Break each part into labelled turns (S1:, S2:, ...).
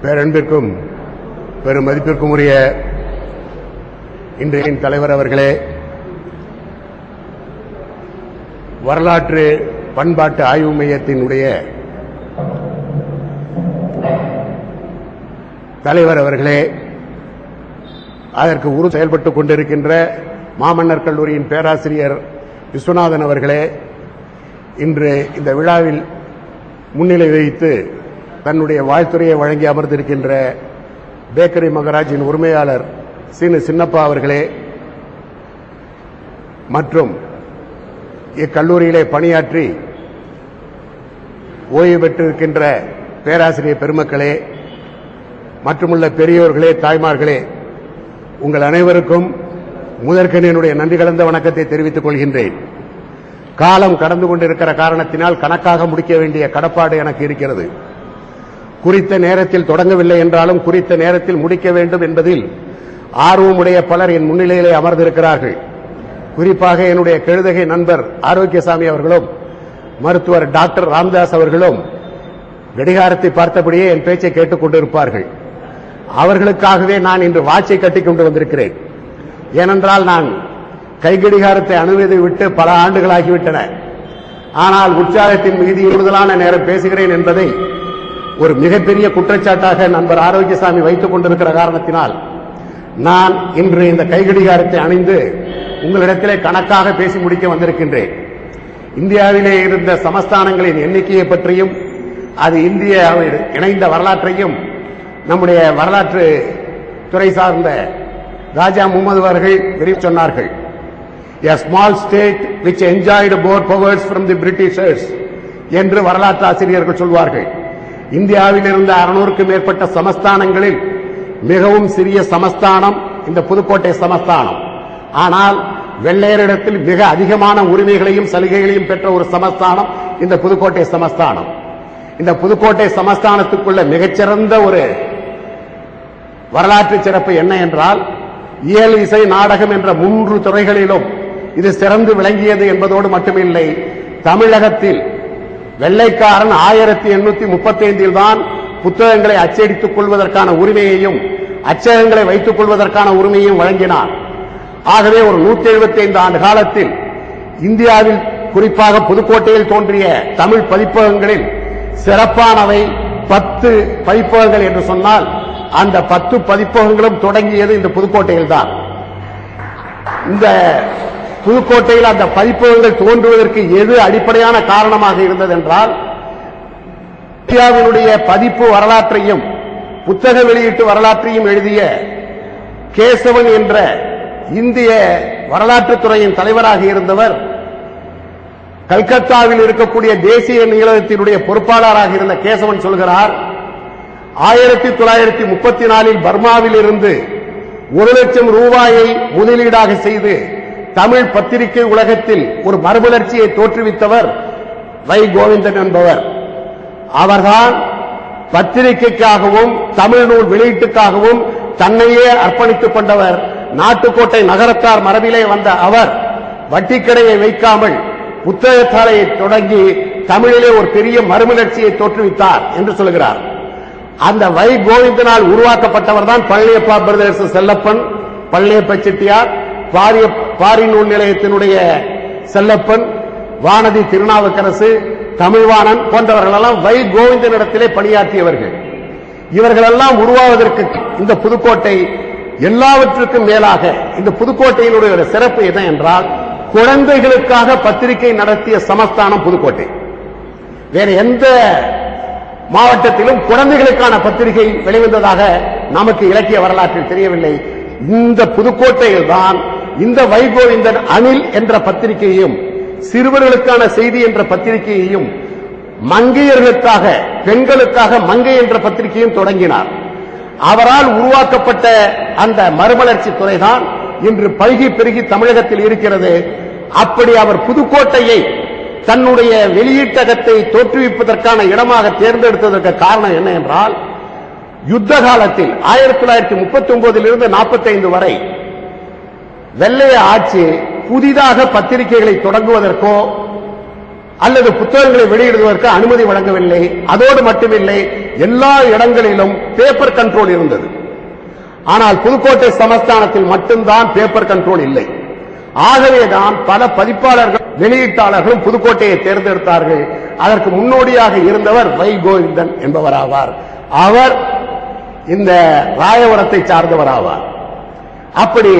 S1: பேரன்பிற்கும் பெரும் மதிப்பிற்கும் உரிய இன்றைய தலைவர் அவர்களே, வரலாற்று பண்பாட்டு ஆய்வு மையத்தினுடைய தலைவர் அவர்களே, அதற்கு உரு செயல்பட்டுக் கொண்டிருக்கின்ற மாமன்னர் கல்லூரியின் பேராசிரியர் விஸ்வநாதன் அவர்களே, இன்று இந்த விழாவில் முன்னிலை வைத்து தன்னுடைய வாழ்த்துறையை வழங்கி அமர்ந்திருக்கின்ற பேக்கரி மகராஜின் உரிமையாளர் சீனு சின்னப்பா அவர்களே, மற்றும் இக்கல்லூரியிலே பணியாற்றி ஓய்வு பெற்றிருக்கின்ற பேராசிரியர் பெருமக்களே, மற்றுமுள்ள பெரியோர்களே, தாய்மார்களே, உங்கள் அனைவருக்கும் முதற்கண் என்னுடைய நன்றி கலந்த வணக்கத்தை தெரிவித்துக் கொள்கின்றேன். காலம் கடந்து கொண்டிருக்கிற காரணத்தினால் கணக்காக முடிக்க வேண்டிய கடப்பாடு எனக்கு இருக்கிறது. குறித்த நேரத்தில் தொடங்கவில்லை என்றாலும் குறித்த நேரத்தில் முடிக்க வேண்டும் என்பதில் ஆர்வமுடைய பலர் என் முன்னிலையிலே அமர்ந்திருக்கிறார்கள். குறிப்பாக என்னுடைய கெழுதகை நண்பர் ஆரோக்கியசாமி அவர்களும் மருத்துவர் டாக்டர் ராம்தாஸ் அவர்களும் கடிகாரத்தை பார்த்தபடியே என் பேச்சை கேட்டுக் கொண்டிருப்பார்கள். அவர்களுக்காகவே நான் இன்று வாட்சை கட்டிக் கொண்டு வந்திருக்கிறேன். ஏனென்றால் நான் கைகடிகாரத்தை அணுவதை விட்டு பல ஆண்டுகளாகிவிட்டன. ஆனால் உற்சாகத்தின் மீது கூடுதலான நேரம் பேசுகிறேன் என்பதை ஒரு மிகப்பெரிய குற்றச்சாட்டாக நண்பர் ஆரோக்கியசாமி வைத்துக் கொண்டிருக்கிற காரணத்தினால் நான் இன்று இந்த கைகடிகாரத்தை அணிந்து உங்களிடத்திலே கணக்காக பேசி முடிக்க வந்திருக்கின்றேன். இந்தியாவிலே இருந்த சமஸ்தானங்களின் எண்ணிக்கையை பற்றியும் அது இந்தியாவில் இணைந்த வரலாற்றையும் நம்முடைய வரலாற்று துறை சார்ந்த ராஜா முகமது அவர்கள் விரிவு சொன்னார்கள். A small state which enjoyed more powers from the Britishers என்று வரலாற்று ஆசிரியர்கள் சொல்வார்கள். இந்தியாவில் இருந்த 600க்கும் மேற்பட்ட சமஸ்தானங்களில் மிகவும் சிறிய சமஸ்தானம் இந்த புதுக்கோட்டை சமஸ்தானம். ஆனால் வெள்ளையரிடத்தில் மிக அதிகமான உரிமைகளையும் சலுகைகளையும் பெற்ற ஒரு சமஸ்தானம் இந்த புதுக்கோட்டை சமஸ்தானம். இந்த புதுக்கோட்டை சமஸ்தானத்துக்குள்ள மிகச்சிறந்த ஒரு வரலாற்று சிறப்பு என்ன என்றால், இயல், இசை, நாடகம் என்ற 3 துறைகளிலும் இது சிறந்து விளங்கியது என்பதோடு மட்டுமில்லை, தமிழகத்தில் வெள்ளைக்காரன் 1835 தான் புத்தகங்களை அச்சடித்துக் கொள்வதற்கான உரிமையையும் அச்சகங்களை வைத்துக் கொள்வதற்கான உரிமையையும் வழங்கினார். ஆகவே ஒரு 175 ஆண்டு காலத்தில் இந்தியாவில் குறிப்பாக புதுக்கோட்டையில் தோன்றிய தமிழ் பதிப்பகங்களில் சிறப்பானவை 10 பதிப்பகங்கள் என்று சொன்னால் அந்த 10 பதிப்பகங்களும் தொடங்கியது இந்த புதுக்கோட்டையில் தான். இந்த புதுக்கோட்டையில் அந்த பதிப்பகங்கள் தோன்றுவதற்கு எது அடிப்படையான காரணமாக இருந்தது என்றால், இந்தியாவினுடைய பதிப்பு வரலாற்றையும் புத்தக வெளியீட்டு வரலாற்றையும் எழுதிய கேசவன் என்ற இந்திய வரலாற்றுத்துறையின் தலைவராக இருந்தவர் கல்கத்தாவில் இருக்கக்கூடிய தேசிய நூலகத்தினுடைய பொறுப்பாளராக இருந்த கேசவன் சொல்கிறார், 1934 பர்மாவில் இருந்து 1 லட்சம் ரூபாயை முதலீடாக செய்து தமிழ் பத்திரிகை உலகத்தில் ஒரு மறுமலர்ச்சியை தோற்றுவித்தவர் வை கோவிந்தன் என்பவர். அவர்தான் பத்திரிகைக்காகவும் தமிழ் நூல் வெளியீட்டுக்காகவும் தன்னையே அர்ப்பணித்துக் கொண்டவர். நாட்டுக்கோட்டை நகரத்தார் மரபிலே வந்த அவர் வட்டிக்கடையை வைக்காமல் புத்தகசாலையை தொடங்கி தமிழிலே ஒரு பெரிய மறுமலர்ச்சியை தோற்றுவித்தார் என்று சொல்கிறார். அந்த வை கோவிந்தனால் உருவாக்கப்பட்டவர் தான் பழனியப்பா பிரதர்ஸ் செல்லப்பன், பழனியப்ப செட்டியார், பாரி நூல் நிலையத்தினுடைய செல்லப்பன், வானதி திருநாவுக்கரசு, தமிழ்வாணன் போன்றவர்கள் எல்லாம் வை கோவிந்தனிடத்திலே பணியாற்றியவர்கள். இவர்களெல்லாம் உருவாவதற்கு இந்த புதுக்கோட்டை எல்லாவற்றுக்கும் மேலாக இந்த புதுக்கோட்டையினுடைய சிறப்பு என்ன என்றால், குழந்தைகளுக்காக பத்திரிகை நடத்திய சமஸ்தானம் புதுக்கோட்டை. வேற எந்த மாவட்டத்திலும் குழந்தைகளுக்கான பத்திரிகை வெளிவந்ததாக நமக்கு இலக்கிய வரலாற்றில் தெரியவில்லை. இந்த புதுக்கோட்டையில் தான் இந்த வைகோவிந்தன் அணில் என்ற பத்திரிகையையும் சிறுவர்களுக்கான செய்தி என்ற பத்திரிகையையும் மங்கையர்களுக்காக பெண்களுக்காக மங்கை என்ற பத்திரிகையும் தொடங்கினார். அவரால் உருவாக்கப்பட்ட அந்த மறுமலர்ச்சி துறைதான் இன்று பல்கி பெருகி தமிழகத்தில் இருக்கிறது. அப்படி அவர் புதுக்கோட்டையை தன்னுடைய வெளியீட்டகத்தை தோற்றுவிப்பதற்கான இடமாக தேர்ந்தெடுத்ததற்கு காரணம் என்ன என்றால், யுத்த காலத்தில் 1939 45 வரை வெள்ளைய ஆட்சி புதிதாக பத்திரிகைகளை தொடங்குவதற்கோ அல்லது புத்தகங்களை வெளியிடுவதற்கு அனுமதி வழங்கவில்லை. அதோடு மட்டுமில்லை, எல்லா இடங்களிலும் பேப்பர் கண்ட்ரோல் இருந்தது. ஆனால் புதுக்கோட்டை சமஸ்தானத்தில் மட்டும்தான் பேப்பர் கண்ட்ரோல் இல்லை. ஆகவேதான் பல பதிப்பாளர்கள் வெளியீட்டாளர்களும் புதுக்கோட்டையை தேர்ந்தெடுத்தார்கள். அதற்கு முன்னோடியாக இருந்தவர் வை கோவிந்தன் என்பவராவார். அவர் இந்த ராயவரத்தை சார்ந்தவராவார். அப்படி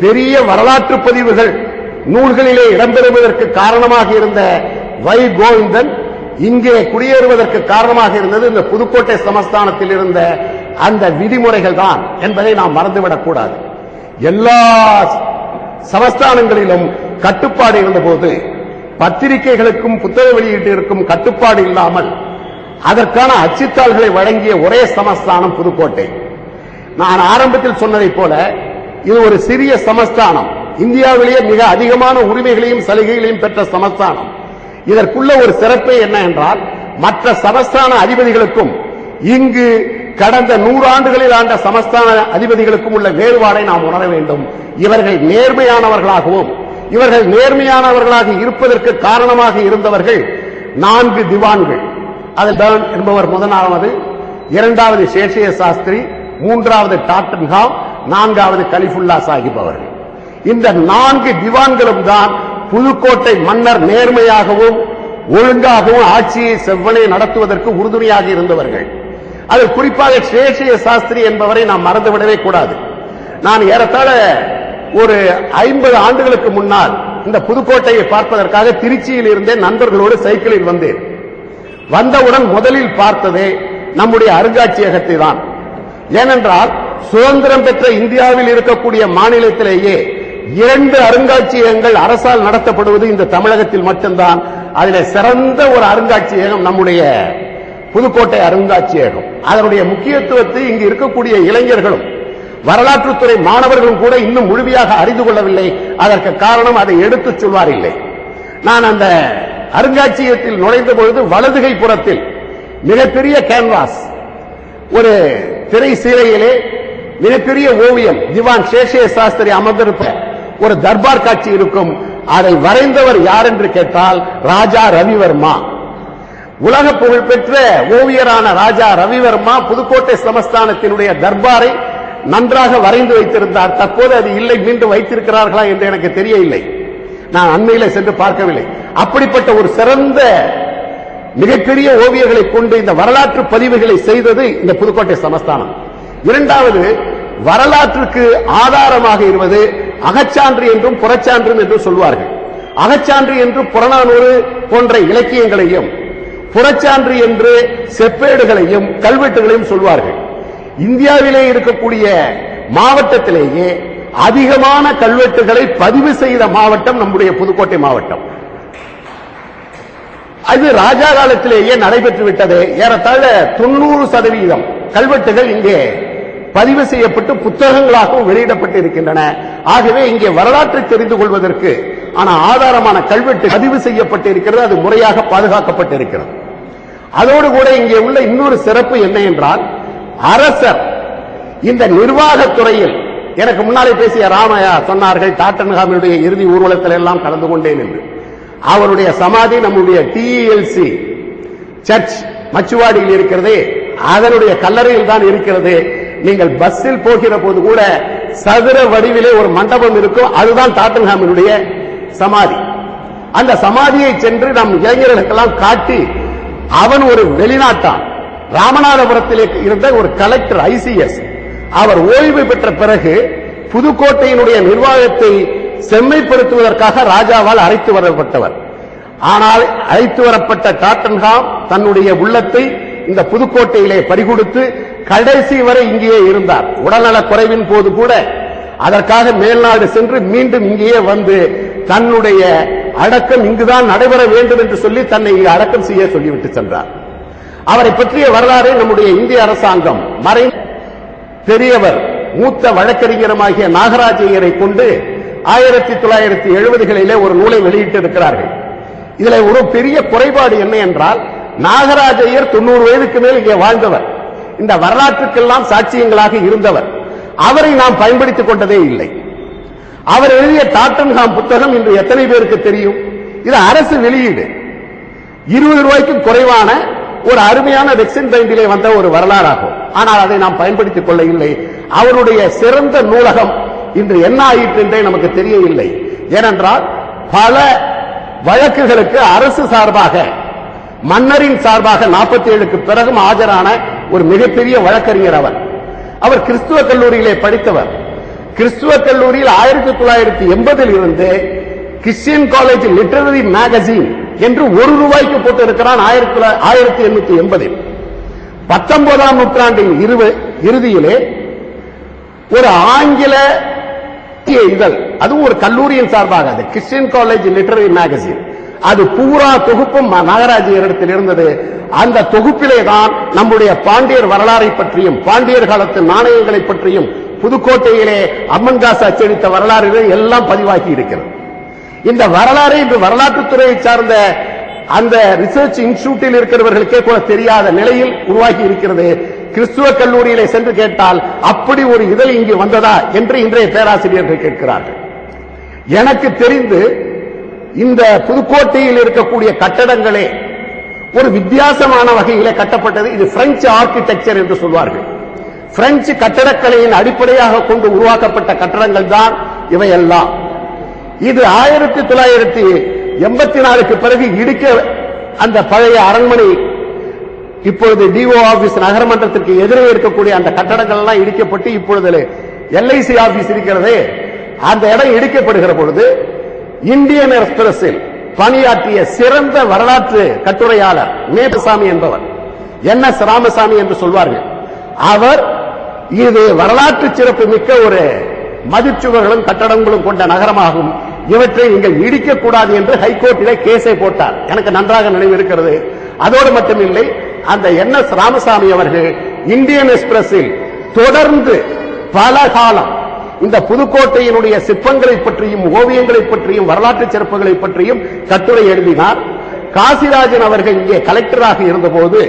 S1: பெரிய வரலாற்று பதிவுகள் நூல்களிலே இடம்பெறுவதற்கு காரணமாக இருந்த வை கோவிந்தன் இங்கே குடியேறுவதற்கு காரணமாக இருந்தது இந்த புதுக்கோட்டை சமஸ்தானத்தில் இருந்த அந்த விதிமுறைகள் தான் என்பதை நாம் மறந்துவிடக் கூடாது. எல்லா சமஸ்தானங்களிலும் கட்டுப்பாடு இருந்தபோது பத்திரிகைகளுக்கும் புத்தக வெளியீட்டிற்கும் கட்டுப்பாடு இல்லாமல் அதற்கான அச்சுத்தாள்களை வழங்கிய ஒரே சமஸ்தானம் புதுக்கோட்டை. நான் ஆரம்பத்தில் சொன்னதைப் போல இது ஒரு சிறிய சமஸ்தானம், இந்தியாவிலேயே மிக அதிகமான உரிமைகளையும் சலுகைகளையும் பெற்ற சமஸ்தானம். இதற்குள்ள ஒரு சிறப்பே என்ன என்றால், மற்ற சமஸ்தான அதிபதிகளுக்கும் இங்கு கடந்த 100 ஆண்டுகளில் ஆண்ட சமஸ்தான அதிபதிகளுக்கும் உள்ள வேறுபாடை நாம் உணர வேண்டும். இவர்கள் நேர்மையானவர்களாகவும் இவர்கள் நேர்மையானவர்களாக இருப்பதற்கு காரணமாக இருந்தவர்கள் 4 திவான்கள். அதில் பர்ன் என்பவர் முதலாவது, 2வது சேஷைய சாஸ்திரி, 3வது டாட்டன்ஹாம், 4வது கலிஃபுல்லா சாஹிப் அவர்கள். இந்த 4 திவான்களும் தான் புதுக்கோட்டை மன்னர் நேர்மையாகவும் ஒழுங்காகவும் ஆட்சியை செவ்வனே நடத்துவதற்கு உறுதுணையாக இருந்தவர்கள். அது குறிப்பாக சேஷைய சாஸ்திரி என்பவரை நாம் மறந்துவிடவே கூடாது. நான் ஏறத்தாழ ஒரு 50 ஆண்டுகளுக்கு முன்னால் இந்த புதுக்கோட்டையை பார்ப்பதற்காக திருச்சியில் இருந்தே நண்பர்களோடு சைக்கிளில் வந்தேன். வந்தவுடன் முதலில் பார்த்ததே நம்முடைய அருங்காட்சியகத்தை தான். ஏனென்றால் சுதந்திரம் பெற்ற இந்தியாவில் இருக்கக்கூடிய மாநிலத்திலேயே 2 அருங்காட்சியகங்கள் அரசால் நடத்தப்படுவது இந்த தமிழகத்தில் மட்டும்தான். அதில் சிறந்த ஒரு அருங்காட்சியகம் நம்முடைய புதுக்கோட்டை அருங்காட்சியகம். அதனுடைய முக்கியத்துவத்தை இங்கு இருக்கக்கூடிய இளைஞர்களும் வரலாற்றுத்துறை மாணவர்களும் கூட இன்னும் முழுமையாக அறிந்து கொள்ளவில்லை. அதற்கு காரணம் அதை எடுத்துச் சொல்வார் இல்லை. நான் அந்த அருங்காட்சியகத்தில் நுழைந்த பொழுது வலதுகை புறத்தில் மிகப்பெரிய கேன்வாஸ், ஒரு திரை சீலையிலே மிகப்பெரிய ஓவியம், திவான் சேஷைய சாஸ்திரி அமர்ந்திருப்ப ஒரு தர்பார் காட்சி இருக்கும். அதை வரைந்தவர் யார் என்று கேட்டால் ராஜா ரவிவர்மா. உலக புகழ்பெற்ற ஓவியரான ராஜா ரவிவர்மா புதுக்கோட்டை சமஸ்தானத்தினுடைய தர்பாரை நன்றாக வரைந்து வைத்திருந்தார். தற்போது அது இல்லை, மீண்டும் வைத்திருக்கிறார்களா என்று எனக்கு தெரியவில்லை. நான் அண்மையில் சென்று பார்க்கவில்லை. அப்படிப்பட்ட ஒரு சிறந்த மிகப்பெரிய ஓவியர்களை கொண்டு இந்த வரலாற்று பதிவுகளை செய்தது இந்த புதுக்கோட்டை சமஸ்தானம். 2வது, வரலாற்றுக்கு ஆதாரமாக இருப்பது அகச்சான்று என்றும் புறச்சான்று என்றும் சொல்வார்கள். அகச்சான்று என்று புறநானூறு போன்ற இலக்கியங்களையும், புறச்சான்று என்று செப்பேடுகளையும் கல்வெட்டுகளையும் சொல்வார்கள். இந்தியாவிலே இருக்கக்கூடிய மாவட்டத்திலேயே அதிகமான கல்வெட்டுகளை பதிவு செய்த மாவட்டம் நம்முடைய புதுக்கோட்டை மாவட்டம். அது ராஜா காலத்திலேயே நடைபெற்று விட்டது. ஏறத்தாழ 90% கல்வெட்டுகள் இங்கே பதிவு செய்யப்பட்டு புத்தகங்களாகவும் வெளியிடப்பட்டு இருக்கின்றன. ஆகவே இங்கே வரலாற்றை தெரிந்து கொள்வதற்கு ஆதாரமான கல்வெட்டு பதிவு செய்யப்பட்டு இருக்கிறது. அது முறையாக பாதுகாக்கப்பட்டிருக்கிறது. அதோடு கூட இங்கே உள்ள இன்னொரு சிறப்பு என்ன என்றால், அரசர் இந்த நிர்வாகத்துறையில், எனக்கு முன்னாலே பேசிய ராமையா சொன்னார்கள் டாட்டன்ஹாமினுடைய இறுதி ஊர்வலத்தில் எல்லாம் கலந்து கொண்டேன் என்று. அவருடைய சமாதி நம்முடைய டிஎல்சி சர்ச் மச்சுவாடியில் இருக்கிறது. அதனுடைய கல்லறையில் தான் இருக்கிறது. நீங்கள் பஸ்ஸில் போகிற போது கூட சதுர வடிவிலே ஒரு மண்டபம் இருக்கும். அதுதான் டாட்டன்ஹாமினுடைய சமாதி. அந்த சமாதியை சென்று நம் இளைஞர்களுக்கெல்லாம் காட்டி, அவன் ஒரு வெளிநாட்டான், ராமநாதபுரத்தில் இருந்த ஒரு கலெக்டர் ஐசிஎஸ். அவர் ஓய்வு பெற்ற பிறகு புதுக்கோட்டையினுடைய நிர்வாகத்தை செம்மைப்படுத்துவதற்காக ராஜாவால் அழைத்து வரப்பட்டவர். ஆனால் அழைத்து வரப்பட்ட டாட்டன்ஹாம் தன்னுடைய உள்ளத்தை இந்த புதுக்கோட்டையிலே பறிகொடுத்து கடைசி வரை இங்கேயே இருந்தார். உடல்நலக் குறைவின் போது கூட அதற்காக மேல்நாடு சென்று மீண்டும் இங்கேயே வந்து தன்னுடைய அடக்கம் இங்குதான் நடைபெற வேண்டும் என்று சொல்லி தன்னை இங்கு அடக்கம் செய்ய சொல்லிவிட்டு சென்றார். அவரை பற்றிய வரலாறு நம்முடைய இந்திய அரசாங்கம் பெரியவர் மூத்த வழக்கறிஞருமாகிய நாகராஜையரை கொண்டு 1970களிலே ஒரு நூலை வெளியிட்டு இருக்கிறார்கள். இதுல ஒரு பெரிய குறைபாடு என்ன என்றால், நாகராஜையர் 90 வயதுக்கு மேல் இங்கே வாழ்ந்தவர், இந்த வரலாற்றுக்கெல்லாம் சாட்சியங்களாக இருந்தவர். அவரை நாம் பயன்படுத்திக் கொண்டதே இல்லை. அவர் எழுதிய டாட்டன்ஹாம் புத்தகம் இன்று எத்தனை பேருக்கு தெரியும்? இது அரசு வெளியீடு. 20 ரூபாய்க்கும் குறைவான ஒரு அருமையான வெக்சின் பைண்டிலே வந்த ஒரு வரலாறாகும். ஆனால் அதை நாம் பயன்படுத்திக் கொள்ள இல்லை. அவருடைய சிறந்த நூலகம் இன்று என்ன ஆயிற்று என்றே நமக்கு தெரியவில்லை. ஏனென்றால் பல வழக்குகளுக்கு அரசு சார்பாக, மன்னரின் சார்பாக 47க்கு பிறகும் ஆஜரான ஒரு மிகப்பெரிய வழக்கறிஞர் அவர். அவர் கிறிஸ்துவ கல்லூரியிலே படித்தவர். கிறிஸ்துவ கல்லூரியில் 1980 இருந்து கிறிஸ்டியன் காலேஜ் லிட்டரரி மேகசின் என்று 1 ரூபாய்க்கு போட்டு இருக்கிறான். 1880 19ஆம் நூற்றாண்டின் இறுதியிலே ஒரு ஆங்கில இதழ், அதுவும் ஒரு கல்லூரியின் சார்பாக, அது கிறிஸ்டியன் காலேஜ் லிட்டரரி மேகசின், அது பூரா தொகுப்பும் நாகராஜியரிடத்தில் இருந்தது. அந்த தொகுப்பிலே தான் நம்முடைய பாண்டியர் வரலாறை பற்றியும் பாண்டியர் காலத்து நாணயங்களை பற்றியும் புதுக்கோட்டையிலே அம்மன்காசு அச்சடித்த வரலாறு எல்லாம் பதிவாகி இருக்கிறது. இந்த வரலாறு இன்று வரலாற்றுத்துறையை சார்ந்த அந்த ரிசர்ச் இன்ஸ்டிடியூட்டில் இருக்கிறவர்களுக்கே கூட தெரியாத நிலையில் உருவாகி இருக்கிறது. கிறிஸ்துவ கல்லூரியிலே சென்று கேட்டால் அப்படி ஒரு இதழ் இங்கு வந்ததா என்று இன்றைய பேராசிரியர்கள் கேட்கிறார்கள். எனக்கு தெரிந்து இந்த புதுக்கோட்டையில் இருக்கக்கூடிய கட்டடங்களே ஒரு வித்தியாசமான வகையிலே கட்டப்பட்டது. இது பிரெஞ்சு ஆர்கிடெக்சர் என்று சொல்வார்கள். பிரெஞ்சு கட்டடக்கலையின் அடிப்படையாக கொண்டு உருவாக்கப்பட்ட கட்டடங்கள் தான் இவையெல்லாம். இது 1984க்கு பிறகு இடிக்க அந்த பழைய அரண்மனை, இப்பொழுது டிஓ ஆபீஸ் நகரமன்றத்திற்கு எதிரே இருக்கக்கூடிய அந்த கட்டடங்கள் எல்லாம் இடிக்கப்பட்டு இப்பொழுது எல்ஐசி ஆபீஸ் இருக்கிறது. அந்த இடம் இடிக்கப்படுகிற பொழுது இந்தியன் எக்ஸ்பிரஸில் பணியாற்றிய சிறந்த வரலாற்று கட்டுரையாளர் மேபசாமி என்பவர், NS ராமசாமி என்று சொல்வார்கள், அவர் இது வரலாற்று சிறப்பு மிக்க ஒரு மதிச்சுவர்களும் கட்டடங்களும் கொண்ட நகரமாகும், இவற்றை நீங்கள் இடிக்கக்கூடாது என்று ஹைகோர்ட்டிலே கேஸை போட்டார். எனக்கு நன்றாக நினைவு இருக்கிறது. அதோடு மட்டுமில்லை, அந்த NS ராமசாமி அவர்கள் இந்தியன் எக்ஸ்பிரஸில் தொடர்ந்து பல காலம் இந்த புதுக்கோட்டையினுடைய சிற்பங்களை பற்றியும் ஓவியங்களை பற்றியும் வரலாற்று சிறப்புகளை பற்றியும் கட்டுரை எழுதினார். காசிராஜன் அவர்கள் இங்கே கலெக்டராக இருந்தபோது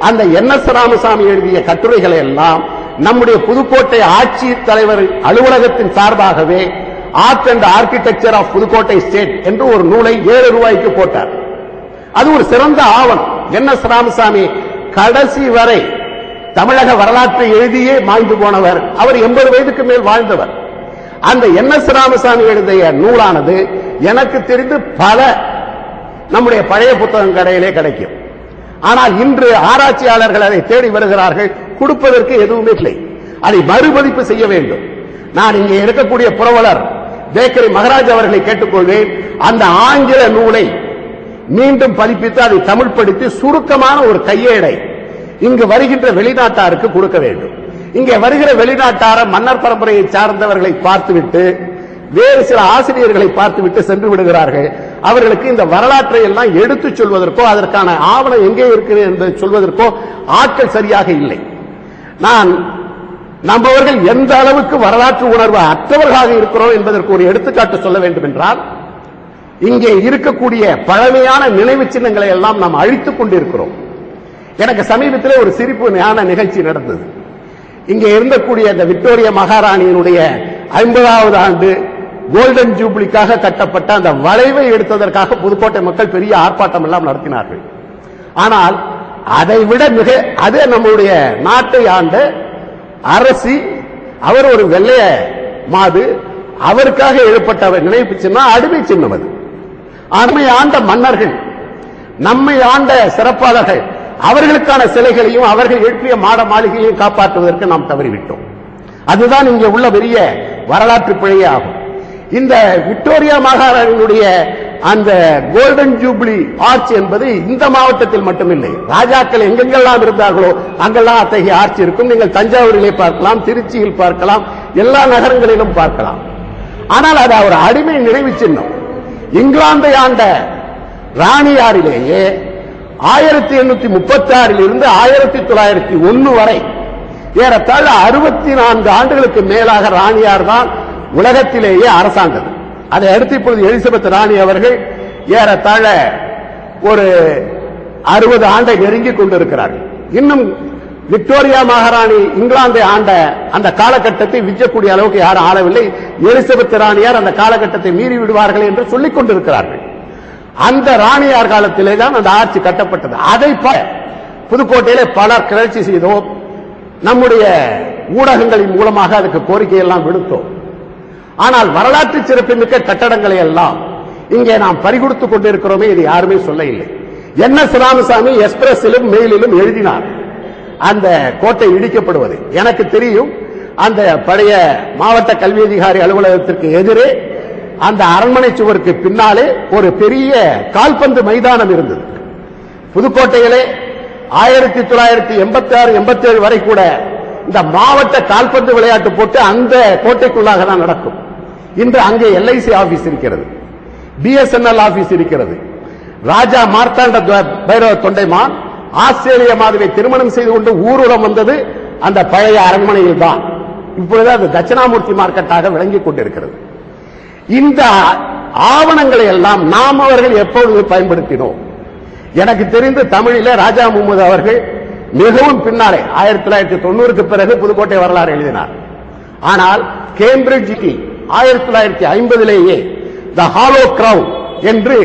S1: அந்த NS ராமசாமி எழுதிய கட்டுரைகளை எல்லாம் நம்முடைய புதுக்கோட்டை ஆட்சி தலைவர் அலுவலகத்தின் சார்பாகவே art and architecture of Pudukkottai state என்று ஒரு நூலை 7 ரூபாய்க்கு போட்டார். அது ஒரு சிறந்த ஆவணம். NS ராமசாமி கடைசி வரை தமிழக வரலாற்றை எழுதியே மாய்ந்து போனவர். அவர் 80 வயதுக்கு மேல் வாழ்ந்தவர். அந்த NS ராமசாமி எழுதிய நூலானது எனக்கு தெரிந்து பல நம்முடைய பழைய புத்தகம் கடையிலே கிடைக்கும். ஆனால் இன்று ஆராய்ச்சியாளர்கள் அதை தேடி வருகிறார்கள், கொடுப்பதற்கு எதுவுமே இல்லை. அதை மறுபதிப்பு செய்ய வேண்டும். நான் இங்கே இருக்கக்கூடிய புரவலர் தேக்கரி மகராஜ் அவர்களை கேட்டுக்கொள்வேன், அந்த ஆங்கில நூலை மீண்டும் பதிப்பித்து அதை தமிழ்படுத்தி சுருக்கமான ஒரு கையேடை இங்கு வருகின்ற வெளிநாட்டாருக்கு கொடுக்க வேண்டும். இங்கே வருகிற வெளிநாட்டார மன்னர் பரம்பரையை சார்ந்தவர்களை பார்த்துவிட்டு வேறு சில ஆசிரியர்களை பார்த்துவிட்டு சென்று விடுகிறார்கள். அவர்களுக்கு இந்த வரலாற்றை எல்லாம் எடுத்துச் சொல்வதற்கோ அதற்கான ஆவணம் எங்கே இருக்கிறது என்று சொல்வதற்கோ ஆட்கள் சரியாக இல்லை. நான் நம்மவர்கள் எந்த அளவுக்கு வரலாற்று உணர்வு அற்றவர்களாக இருக்கிறோம் என்பதற்கு ஒரு எடுத்துக்காட்டு சொல்ல வேண்டும் என்றால், இங்கே இருக்கக்கூடிய பழமையான நினைவு சின்னங்களை எல்லாம் நாம் அழித்துக் கொண்டிருக்கிறோம். எனக்கு சமீபத்தில் ஒரு சிரிப்பான நிகழ்ச்சி நடந்தது. இங்கே இருந்தக்கூடிய இந்த விக்டோரியா மகாராணியினுடைய 50வது ஆண்டு கோல்டன் ஜூப்ளிக்காக கட்டப்பட்ட அந்த வளைவை எடுத்ததற்காக புதுக்கோட்டை மக்கள் பெரிய ஆர்ப்பாட்டம் எல்லாம் நடத்தினார்கள். ஆனால் அதை விட அது நம்முடைய நாட்டை ஆண்ட அரசி, அவர் ஒரு வெள்ளைய மாது, அவருக்காக எழுப்பட்ட நினைவு சின்னம் அடிமை சின்னம். அது அடிமை ஆண்ட மன்னர்கள், நம்மை ஆண்ட சிறப்பாளர்கள், அவர்களுக்கான சிலைகளையும் அவர்கள் எழுப்பிய மாட மாளிகையையும் காப்பாற்றுவதற்கு நாம் தவறிவிட்டோம். அதுதான் இங்கே உள்ள பெரிய வரலாற்று பிழையே ஆகும். இந்த விக்டோரியா மகாராணியினுடைய அந்த கோல்டன் ஜூப்ளி ஆர்ச் என்பது இந்த மாவட்டத்தில் மட்டுமில்லை, ராஜாக்கள் எங்கெங்கெல்லாம் இருந்தார்களோ அங்கெல்லாம் அத்தகைய ஆர்ச் இருக்கும். நீங்கள் தஞ்சாவூரிலே பார்க்கலாம், திருச்சியில் பார்க்கலாம், எல்லா நகரங்களிலும் பார்க்கலாம். ஆனால் அது ஒரு அடிமை நினைவு சின்னம். இங்கிலாந்தை ஆண்ட ராணியாரிலேயே 1836 இருந்து 1901 வரை ஏறத்தாழ 64 ஆண்டுகளுக்கு மேலாக ராணியார் தான் உலகத்திலேயே அரசாண்டது. அதை அடுத்து இப்பொழுது எலிசபெத் ராணி அவர்கள் ஏறத்தாழ ஒரு 60 ஆண்டை நெருங்கிக் கொண்டிருக்கிறார்கள். இன்னும் விக்டோரியா மகாராணி இங்கிலாந்தை ஆண்ட அந்த காலகட்டத்தை விற்கக்கூடிய அளவுக்கு யாரும் ஆளவில்லை. எலிசபெத் ராணியார் அந்த காலகட்டத்தை மீறி விடுவார்கள் என்று சொல்லிக் கொண்டிருக்கிறார்கள். அந்த ராணியார் காலத்திலே தான் அந்த ஆட்சி கட்டப்பட்டது. அதை புதுக்கோட்டையிலே பலர் கிளர்ச்சி செய்தோம். நம்முடைய ஊடகங்களின் மூலமாக அதுக்கு கோரிக்கை எல்லாம் விடுத்தோம். ஆனால் வரலாற்று சிறப்புமிக்க கட்டடங்களை எல்லாம் இங்கே நாம் பறிகொடுத்துக் கொண்டிருக்கிறோமே, இது யாருமே சொல்ல இல்லை. என்.எஸ். ராமசாமி எக்ஸ்பிரஸிலும் மெயிலிலும் எழுதினார் அந்த கோட்டை இடிக்கப்படுவது. எனக்கு தெரியும், அந்த பழைய மாவட்ட கல்வி அதிகாரி அலுவலகத்திற்கு எதிரே அந்த அரண்மனை சுவருக்கு பின்னாலே ஒரு பெரிய கால்பந்து மைதானம் இருந்தது. புதுக்கோட்டையிலே 1986-87 வரை கூட இந்த மாவட்ட கால்பந்து விளையாட்டு போட்டு அந்த கோட்டைக்குள்ளாக தான் நடக்கும். இன்று அங்கே LIC ஆபீஸ் இருக்கிறது, BSNL ஆபீஸ் இருக்கிறது. ராஜா மார்த்தாண்ட பைரவ தொண்டைமான் ஆஸ்திரேலிய மாதவை திருமணம் செய்து கொண்டு ஊர்வலம் வந்தது அந்த பழைய அரண்மனையில் தான். இப்பொழுது அது தட்சிணாமூர்த்தி மார்க்கெட்டாக விளங்கிக் கொண்டிருக்கிறது. இந்த ஆவணங்களை எல்லாம் நாம் அவர்கள் எப்பொழுது பயன்படுத்தினோம்? எனக்கு தெரிந்து தமிழிலே ராஜா முகமது அவர்கள் மிகவும் பின்னாலே 1990க்கு பிறகு புதுக்கோட்டை வரலாறு எழுதினார். ஆனால் கேம்பிரிட்ஜ் 1950லேயே த ஹாலோ கிரவுன் என்று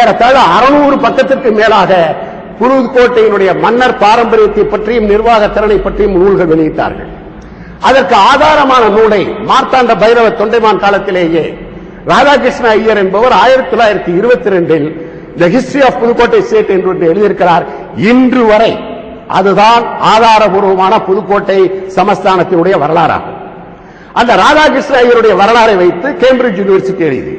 S1: ஏறத்தாழ 600 பக்கத்திற்கு மேலாக புதுக்கோட்டையினுடைய மன்னர் பாரம்பரியத்தை பற்றியும் நிர்வாக திறனை பற்றியும் நூல்கள் வெளியிட்டார்கள். அதற்கு ஆதாரமான நூலை மார்த்தாண்ட பைரவ தொண்டைமான் காலத்திலேயே ராதாகிருஷ்ண ஐயர் என்பவர் 1922இல் the history of Pudukkottai state என்று எழுதியிருக்கிறார். இன்று வரை அதுதான் ஆதாரபூர்வமான புதுக்கோட்டை சமஸ்தானத்தினுடைய வரலாறாகும். அந்த ராதாகிருஷ்ண ஐயருடைய வரலாறை வைத்து கேம்பிரிட்ஜ் யூனிவர்சிட்டி எழுதி,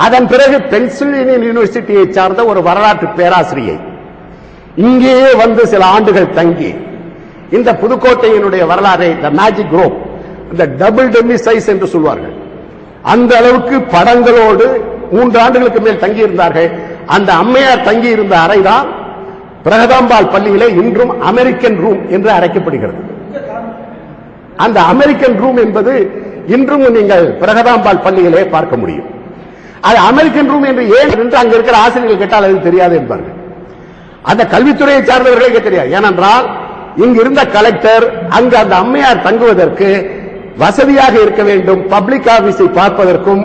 S1: அதன் பிறகு பென்சில்வேனியா யூனிவர்சிட்டியை சார்ந்த ஒரு வரலாற்று பேராசிரியை இங்கேயே வந்து சில ஆண்டுகள் தங்கி இந்த புதுக்கோட்டையினுடைய வரலாறை தி மேஜிக் ரோப், இந்த டபுள் டெம்மி சைஸ் என்று சொல்வார்கள், அந்த அளவுக்கு படங்களோடு 3 ஆண்டுகளுக்கு மேல் தங்கியிருந்தார்கள். அந்த அம்மையார் தங்கியிருந்த அறைதான் பிரகதாம்பாள் பள்ளியிலே இன்றும் அமெரிக்கன் ரூம் என்று அழைக்கப்படுகிறது. அந்த அமெரிக்கன் ரூம் என்பது இன்றும் நீங்கள் பிரகதாம்பாள் பள்ளியிலே பார்க்க முடியும். அது அமெரிக்கன் ரூம் என்று ஏன் என்று அங்க இருக்கிற ஆசிரியர்கள் கேட்டால் அது தெரியாது என்பார்கள். அந்த கல்வித்துறையை சார்ந்தவர்களுக்கு தெரியாது. ஏனென்றால் இங்கு இருந்த கலெக்டர் அங்கு அந்த அம்மையார் தங்குவதற்கு வசதியாக இருக்க வேண்டும், பப்ளிக் ஆபீஸை பார்ப்பதற்கும்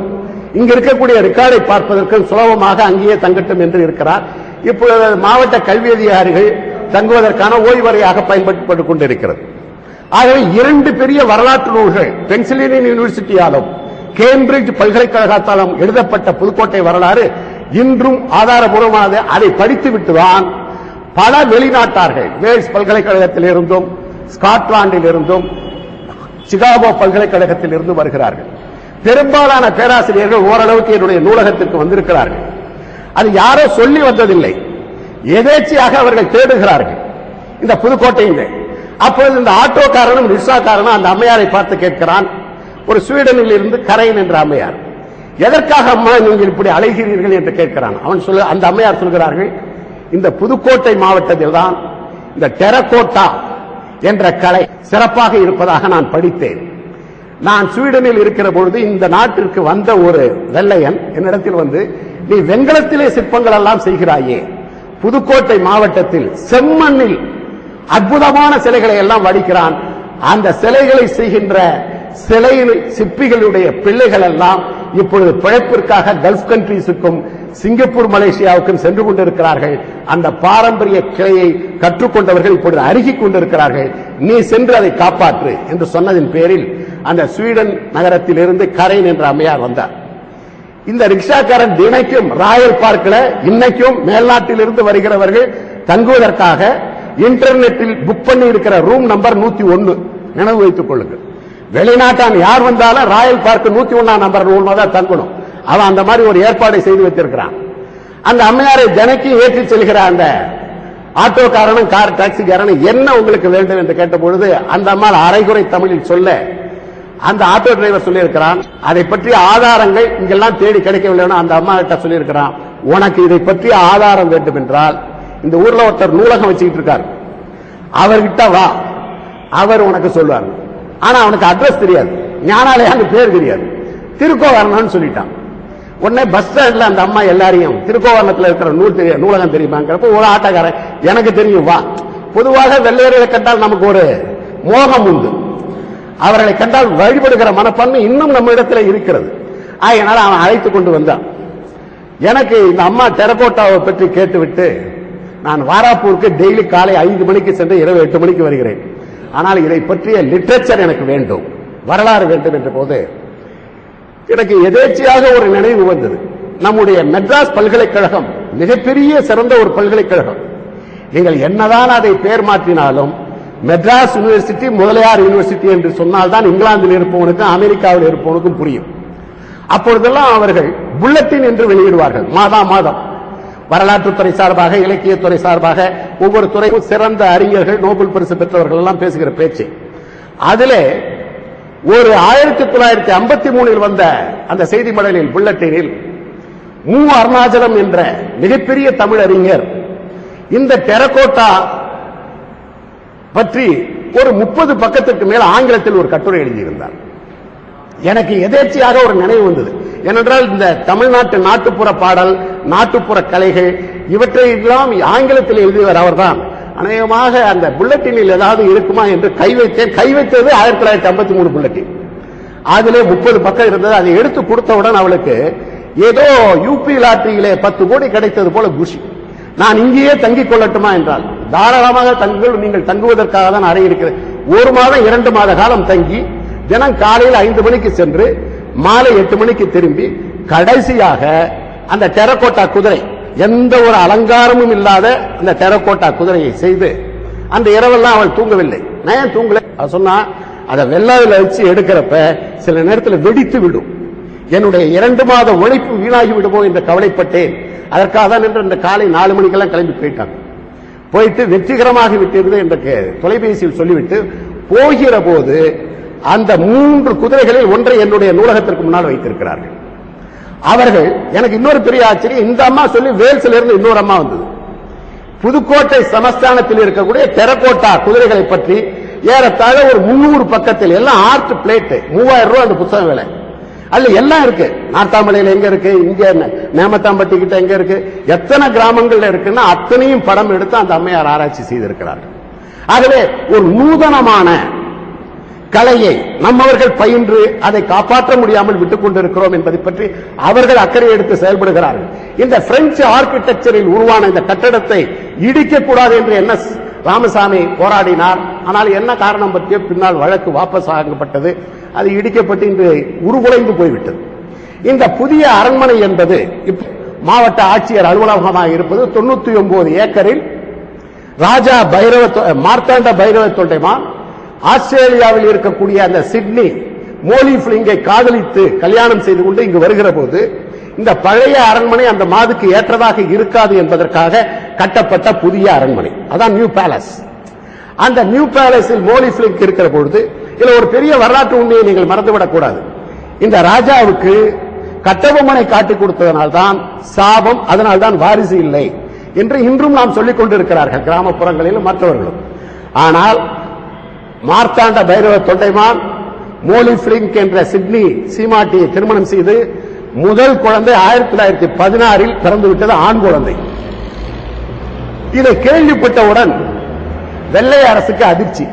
S1: இங்க இருக்கக்கூடிய ரெக்கார்டை பார்ப்பதற்கும் சுலபமாக அங்கேயே தங்கட்டும் என்று இருக்கிறார். இப்பொழுது மாவட்ட கல்வி அதிகாரிகள் தங்குவதற்கான ஓய்வறையாக பயன்படுத்தப்பட்டுக் கொண்டிருக்கிறது. ஆகவே 2 பெரிய வரலாற்று நூல்கள் பென்சில்வேனியா யூனிவர்சிட்டியாலும் கேம்பிரிட்ஜ் பல்கலைக்கழகத்தாலும் எழுதப்பட்ட புதுக்கோட்டை வரலாறு இன்றும் ஆதாரபூர்வமானது. அதை படித்துவிட்டுதான் பல வெளிநாட்டார்கள் வேல்ஸ் பல்கலைக்கழகத்தில் இருந்தும் ஸ்காட்லாந்தில் இருந்தும் சிகாகோ பல்கலைக்கழகத்தில் இருந்து வருகிறார்கள். பெரும்பாலான பேராசிரியர்கள் ஓரளவுக்கு என்னுடைய நூலகத்திற்கு வந்திருக்கிறார்கள். அது யாரோ சொல்லி வந்ததில்லை, எதேச்சையாக அவர்கள் தேடுகிறார்கள் இந்த புதுக்கோட்டையிலே. அப்பொழுது இந்த ஆட்டோக்காரனும் ரிக்ஷாக்காரனும் அந்த அம்மையாரை பார்த்து கேட்கிறான், ஒரு ஸ்வீடனில் இருந்து கரைன் என்ற அம்மையார், எதற்காக அம்மா நீங்கள் இப்படி அழைகிறீர்கள் என்று கேட்கிறான். அந்த அம்மையார் சொல்கிறார்கள், இந்த புதுக்கோட்டை மாவட்டத்தில் தான் இந்த டெரகோட்டா என்ற கலை சிறப்பாக இருப்பதாக நான் படித்தேன். நான் ஸ்வீடனில் இருக்கிற பொழுது இந்த நாட்டிற்கு வந்த ஒரு வெள்ளையன் என்னிடத்தில் வந்து, நீ வெண்கலத்திலே சிற்பங்கள் எல்லாம் செய்கிறாயே, புதுக்கோட்டை மாவட்டத்தில் செம்மண்ணில் அற்புதமான சிலைகளை எல்லாம் வடிக்கிறான், அந்த சிலைகளை செய்கின்ற சிலை சிற்பிகளுடைய பிள்ளைகள் எல்லாம் இப்பொழுது பிழைப்பிற்காக கல்ஃப் கண்ட்ரீஸுக்கும் சிங்கப்பூர் மலேசியாவுக்கும் சென்று கொண்டிருக்கிறார்கள். அந்த பாரம்பரிய கிளையை கற்றுக்கொண்டவர்கள் இப்பொழுது அருகிக் கொண்டிருக்கிறார்கள், நீ சென்று அதை காப்பாற்று என்று சொன்னதின் பேரில் அந்த ஸ்வீடன் நகரத்தில் இருந்து கரைன் என்ற அம்மையார் வந்தார். இந்த ரிக்ஷாக்காரன் தினைக்கும் ராயல் பார்க்ல இன்னைக்கும் மேல்நாட்டில் இருந்து வருகிறவர்கள் தங்குவதற்காக இன்டர்நெட்டில் புக் பண்ணி இருக்கிற ரூம் நம்பர் 101 நினைவு வைத்துக் கொள்ளுங்கள். வெளிநாட்டான் யார் வந்தாலும் ராயல் பார்க் 101 நம்பர் ரூம்ல தான் தங்கணும். அவன் அந்த மாதிரி ஒரு ஏற்பாடை செய்து வைத்திருக்கிறான். அந்த அம்மையாரை தினைக்கு ஏற்றி செல்கிற அந்த ஆட்டோக்காரனும் கார் டாக்ஸிக்காரனும் என்ன உங்களுக்கு வேண்டும் என்று கேட்ட பொழுது அந்த அம்மா அரைகுறை தமிழில் சொல்ல அந்த ஆட்டோ டிரைவர் சொல்லி இருக்கிறான், அதை பற்றிய ஆதாரங்கள் இங்கெல்லாம் தேடி கிடைக்கவில்லை. அந்த அம்மா கிட்ட சொல்லி இருக்கிறான், உனக்கு இதை பற்றிய ஆதாரம் வேண்டும் என்றால் இந்த ஊர்ல ஒருத்தர் நூலகம் வச்சுக்கிட்டு இருக்காரு, அவர்கிட்ட வா, அவர் உனக்கு சொல்லுவார். ஆனா அவனுக்கு அட்ரஸ் தெரியாது, ஞானாலயான்னு பேர் தெரியாது, திருக்கோவரணம்னு சொல்லிட்டான். உடனே பஸ் ஸ்டாண்ட்ல அந்த அம்மா எல்லாரையும் திருக்கோவரணத்தில் இருக்கிற நூலகம் தெரியுமாங்கிறப்ப ஒரு ஆட்டோக்காரன் எனக்கு தெரியும் வா. பொதுவாக வெள்ளையர்களை கண்டால் நமக்கு ஒரு மோகம் உண்டு, அவர்களை கண்டால் வழிபடுகிற மனப்பான்மை இன்னும் நம்ம இடத்துல இருக்கிறது. அதனால அவன் அழைத்துக் கொண்டு வந்தான். எனக்கு இந்த அம்மா டெரகோட்டாவை பற்றி கேட்டுவிட்டு நான் வாராப்பூருக்கு டெய்லி காலை 5 மணிக்கு சென்று இரவு 8 மணிக்கு வருகிறேன். ஆனால் இதை பற்றிய லிட்டரேச்சர் எனக்கு வேண்டும், வரலாறு வேண்டும் என்ற போது எனக்கு எதேச்சையாக ஒரு நினைவு வந்தது. நம்முடைய மெட்ராஸ் பல்கலைக்கழகம் மிகப்பெரிய சிறந்த ஒரு பல்கலைக்கழகம். நீங்கள் என்னதான் அதை பெயர் மாற்றினாலும் மெட்ராஸ் யூனிவர்சிட்டி முதலியார் யூனிவர்சிட்டி என்று சொன்னால்தான் இங்கிலாந்தில் இருப்பவனுக்கும் அமெரிக்காவில் இருப்பவனுக்கும் புரியும். அப்பொழுதெல்லாம் அவர்கள் புல்லட்டின் என்று வெளியிடுவார்கள். மாதம் வரலாற்றுத்துறை சார்பாக, இலக்கியத்துறை சார்பாக, ஒவ்வொரு துறையும் சிறந்த அறிஞர்கள், நோபல் பரிசு பெற்றவர்கள் எல்லாம் பேசுகிற பேச்சு. அதிலே ஒரு 1953 வந்த அந்த செய்தி மடலில் புல்லட்டினில் மு. அருணாச்சலம் என்ற மிகப்பெரிய தமிழ் அறிஞர் இந்த டெரகோட்டா பற்றி ஒரு 30 பக்கத்திற்கு மேல் ஆங்கிலத்தில் ஒரு கட்டுரை எழுதியிருந்தார். எனக்கு எதேச்சையாக ஒரு நினைவு வந்தது. ஏனென்றால் இந்த தமிழ்நாட்டு நாட்டுப்புற பாடல், நாட்டுப்புற கலைகள் இவற்றை எல்லாம் ஆங்கிலத்தில் எழுதியவர் அவர்தான். அநேகமாக அந்த புல்லட்டினில் ஏதாவது இருக்குமா என்று கைவைத்தது 1953 புல்லட்டின். அதிலே 30 பக்கம் இருந்தது. அதை எடுத்து கொடுத்தவுடன் அவளுக்கு ஏதோ யூபி லாட்டரியிலே 10 கோடி கிடைத்தது போல குஷி. நான் இங்கேயே தங்கிக் கொள்ளட்டுமா என்றால், தாராளமாக தங்குங்கள், நீங்கள் தங்குவதற்காக தான் அறை இருக்கிறது. 1 மாதம் 2 மாத காலம் தங்கி தினம் காலையில் 5 மணிக்கு சென்று மாலை 8 மணிக்கு திரும்பி கடைசியாக அந்த டெரகோட்டா குதிரை, எந்த ஒரு அலங்காரமும் இல்லாத அந்த டெரகோட்டா குதிரையை செய்து அந்த இரவெல்லாம் அவள் தூங்கவில்லை. நான் தூங்கல. சொன்னா அதை வெள்ளாவில் வச்சு எடுக்கிறப்ப சில நேரத்தில் வெடித்து விடும், என்னுடைய 2 மாத உழைப்பு வீணாகி விடுமோ என்று கவலைப்பட்டேன். அதற்காக தான் என்று இந்த காலை 4 மணிக்கெல்லாம் கிளம்பி போயிட்டாங்க. போயிட்டு வெற்றிகரமாக விட்டது என்ற தொலைபேசியில் சொல்லிவிட்டு போகிற போது அந்த 3 குதிரைகளில் ஒன்றை என்னுடைய நூலகத்திற்கு முன்னால் வைத்திருக்கிறார்கள். அவர்கள் எனக்கு இன்னொரு பெரிய ஆச்சரியம், இந்த அம்மா சொல்லி வேல்ஸ்ல இருந்து இன்னொரு அம்மா வந்தது. புதுக்கோட்டை சமஸ்தானத்தில் இருக்கக்கூடிய டெரகோட்டா குதிரைகளை பற்றி ஏறத்தாழ ஒரு 300 பக்கத்தில் எல்லாம் ஆர்ட் பிளேட், 3000 ரூபாய் அந்த புத்தகம் விலை. அதுல எல்லாம் இருக்கு. நார்த்தாமலையில் எங்க இருக்கு, இங்க நேமத்தாம்பட்டி கிட்ட எங்க இருக்கு, எத்தனை கிராமங்கள்ல இருக்குன்னா அத்தனையும் படம் எடுத்து அந்த அம்மையார் ஆராய்ச்சி செய்திருக்கிறார்கள். ஆகவே ஒரு நூதனமான கலையை நம்மவர்கள் பயின்று அதை காப்பாற்ற முடியாமல் விட்டுக் கொண்டிருக்கிறோம் என்பதை பற்றி அவர்கள் அக்கறை எடுத்து செயல்படுகிறார்கள். இந்த பிரெஞ்சு ஆர்கிடெக்சரில் உருவான இந்த கட்டடத்தை இடிக்கக்கூடாது என்று என்ன ராமசாமி போராடினார். ஆனால் என்ன காரணம் பற்றிய பின்னால் வழக்கு வாபஸ் ஆகப்பட்டது. அது இடிக்கப்பட்டு இன்று உருகுலைந்து போய்விட்டது. இந்த புதிய அரண்மனை என்பது மாவட்ட ஆட்சியர் அலுவலகமாக இருப்பது 99 ஏக்கரில் ராஜா மார்த்தாண்ட பைரவ தொண்டைமான் ஆஸ்திரேலியாவில் இருக்கக்கூடிய அந்த சிட்னி மோலி பிளிங்கை காதலித்து கல்யாணம் செய்து கொண்டு இங்கு வருகிற போது இந்த பழைய அரண்மனை அந்த மாதுக்கு ஏற்றதாக இருக்காது என்பதற்காக கட்டப்பட்ட புதிய அரண்மனை, அதான் நியூ பேலஸ். அந்த நியூ பேலஸில் மோலி பிளிங்க் இருக்கிற பொழுது இதுல ஒரு பெரிய வரலாற்று உண்மையை நீங்கள் மறந்துவிடக் கூடாது. இந்த ராஜாவுக்கு கட்டபொம்மனை காட்டிக் கொடுத்ததனால்தான் சாபம், அதனால்தான் வாரிசு இல்லை என்று இன்றும் நாம் சொல்லிக் கொண்டிருக்கிறார்கள் கிராமப்புறங்களிலும் மற்றவர்களும். ஆனால் மார்த்தாண்ட பைரவ தொண்டைமான் மோலி பிளிங்க் என்ற சிட்னி சீமாட்டியை திருமணம் செய்து முதல் குழந்தை 1916 பிறந்துவிட்டது, ஆண் குழந்தை. இதை கேள்விப்பட்டவுடன் வெள்ளை அரசுக்கு அதிர்ச்சி,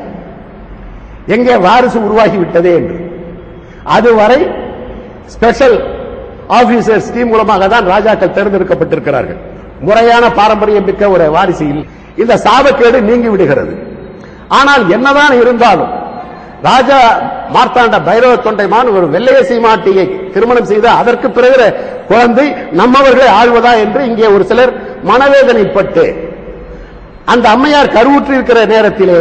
S1: எங்கே வாரிசு உருவாகிவிட்டதே என்று. அதுவரை ஸ்பெஷல் ஆபீசர் ஸ்கீம் மூலமாக தான் ராஜாக்கள் தேர்ந்தெடுக்கப்பட்டிருக்கிறார்கள். முறையான பாரம்பரியம் மிக்க ஒரு வாரிசு இல்லை. இந்த சாபக்கேடு நீங்கி விடுகிறது. ஆனால் என்னதான் இருந்தாலும் ராஜா மார்த்தாண்ட பைரவ தொண்டைமான் ஒரு வெள்ளைய சீமாட்டியை திருமணம் செய்து அதற்கு பிறகு குழந்தை நம்மவர்களை ஆழ்வதா என்று இங்கே ஒரு சிலர் மனவேதனைப்பட்டு அந்த அம்மையார் கருவுற்று இருக்கிற நேரத்திலே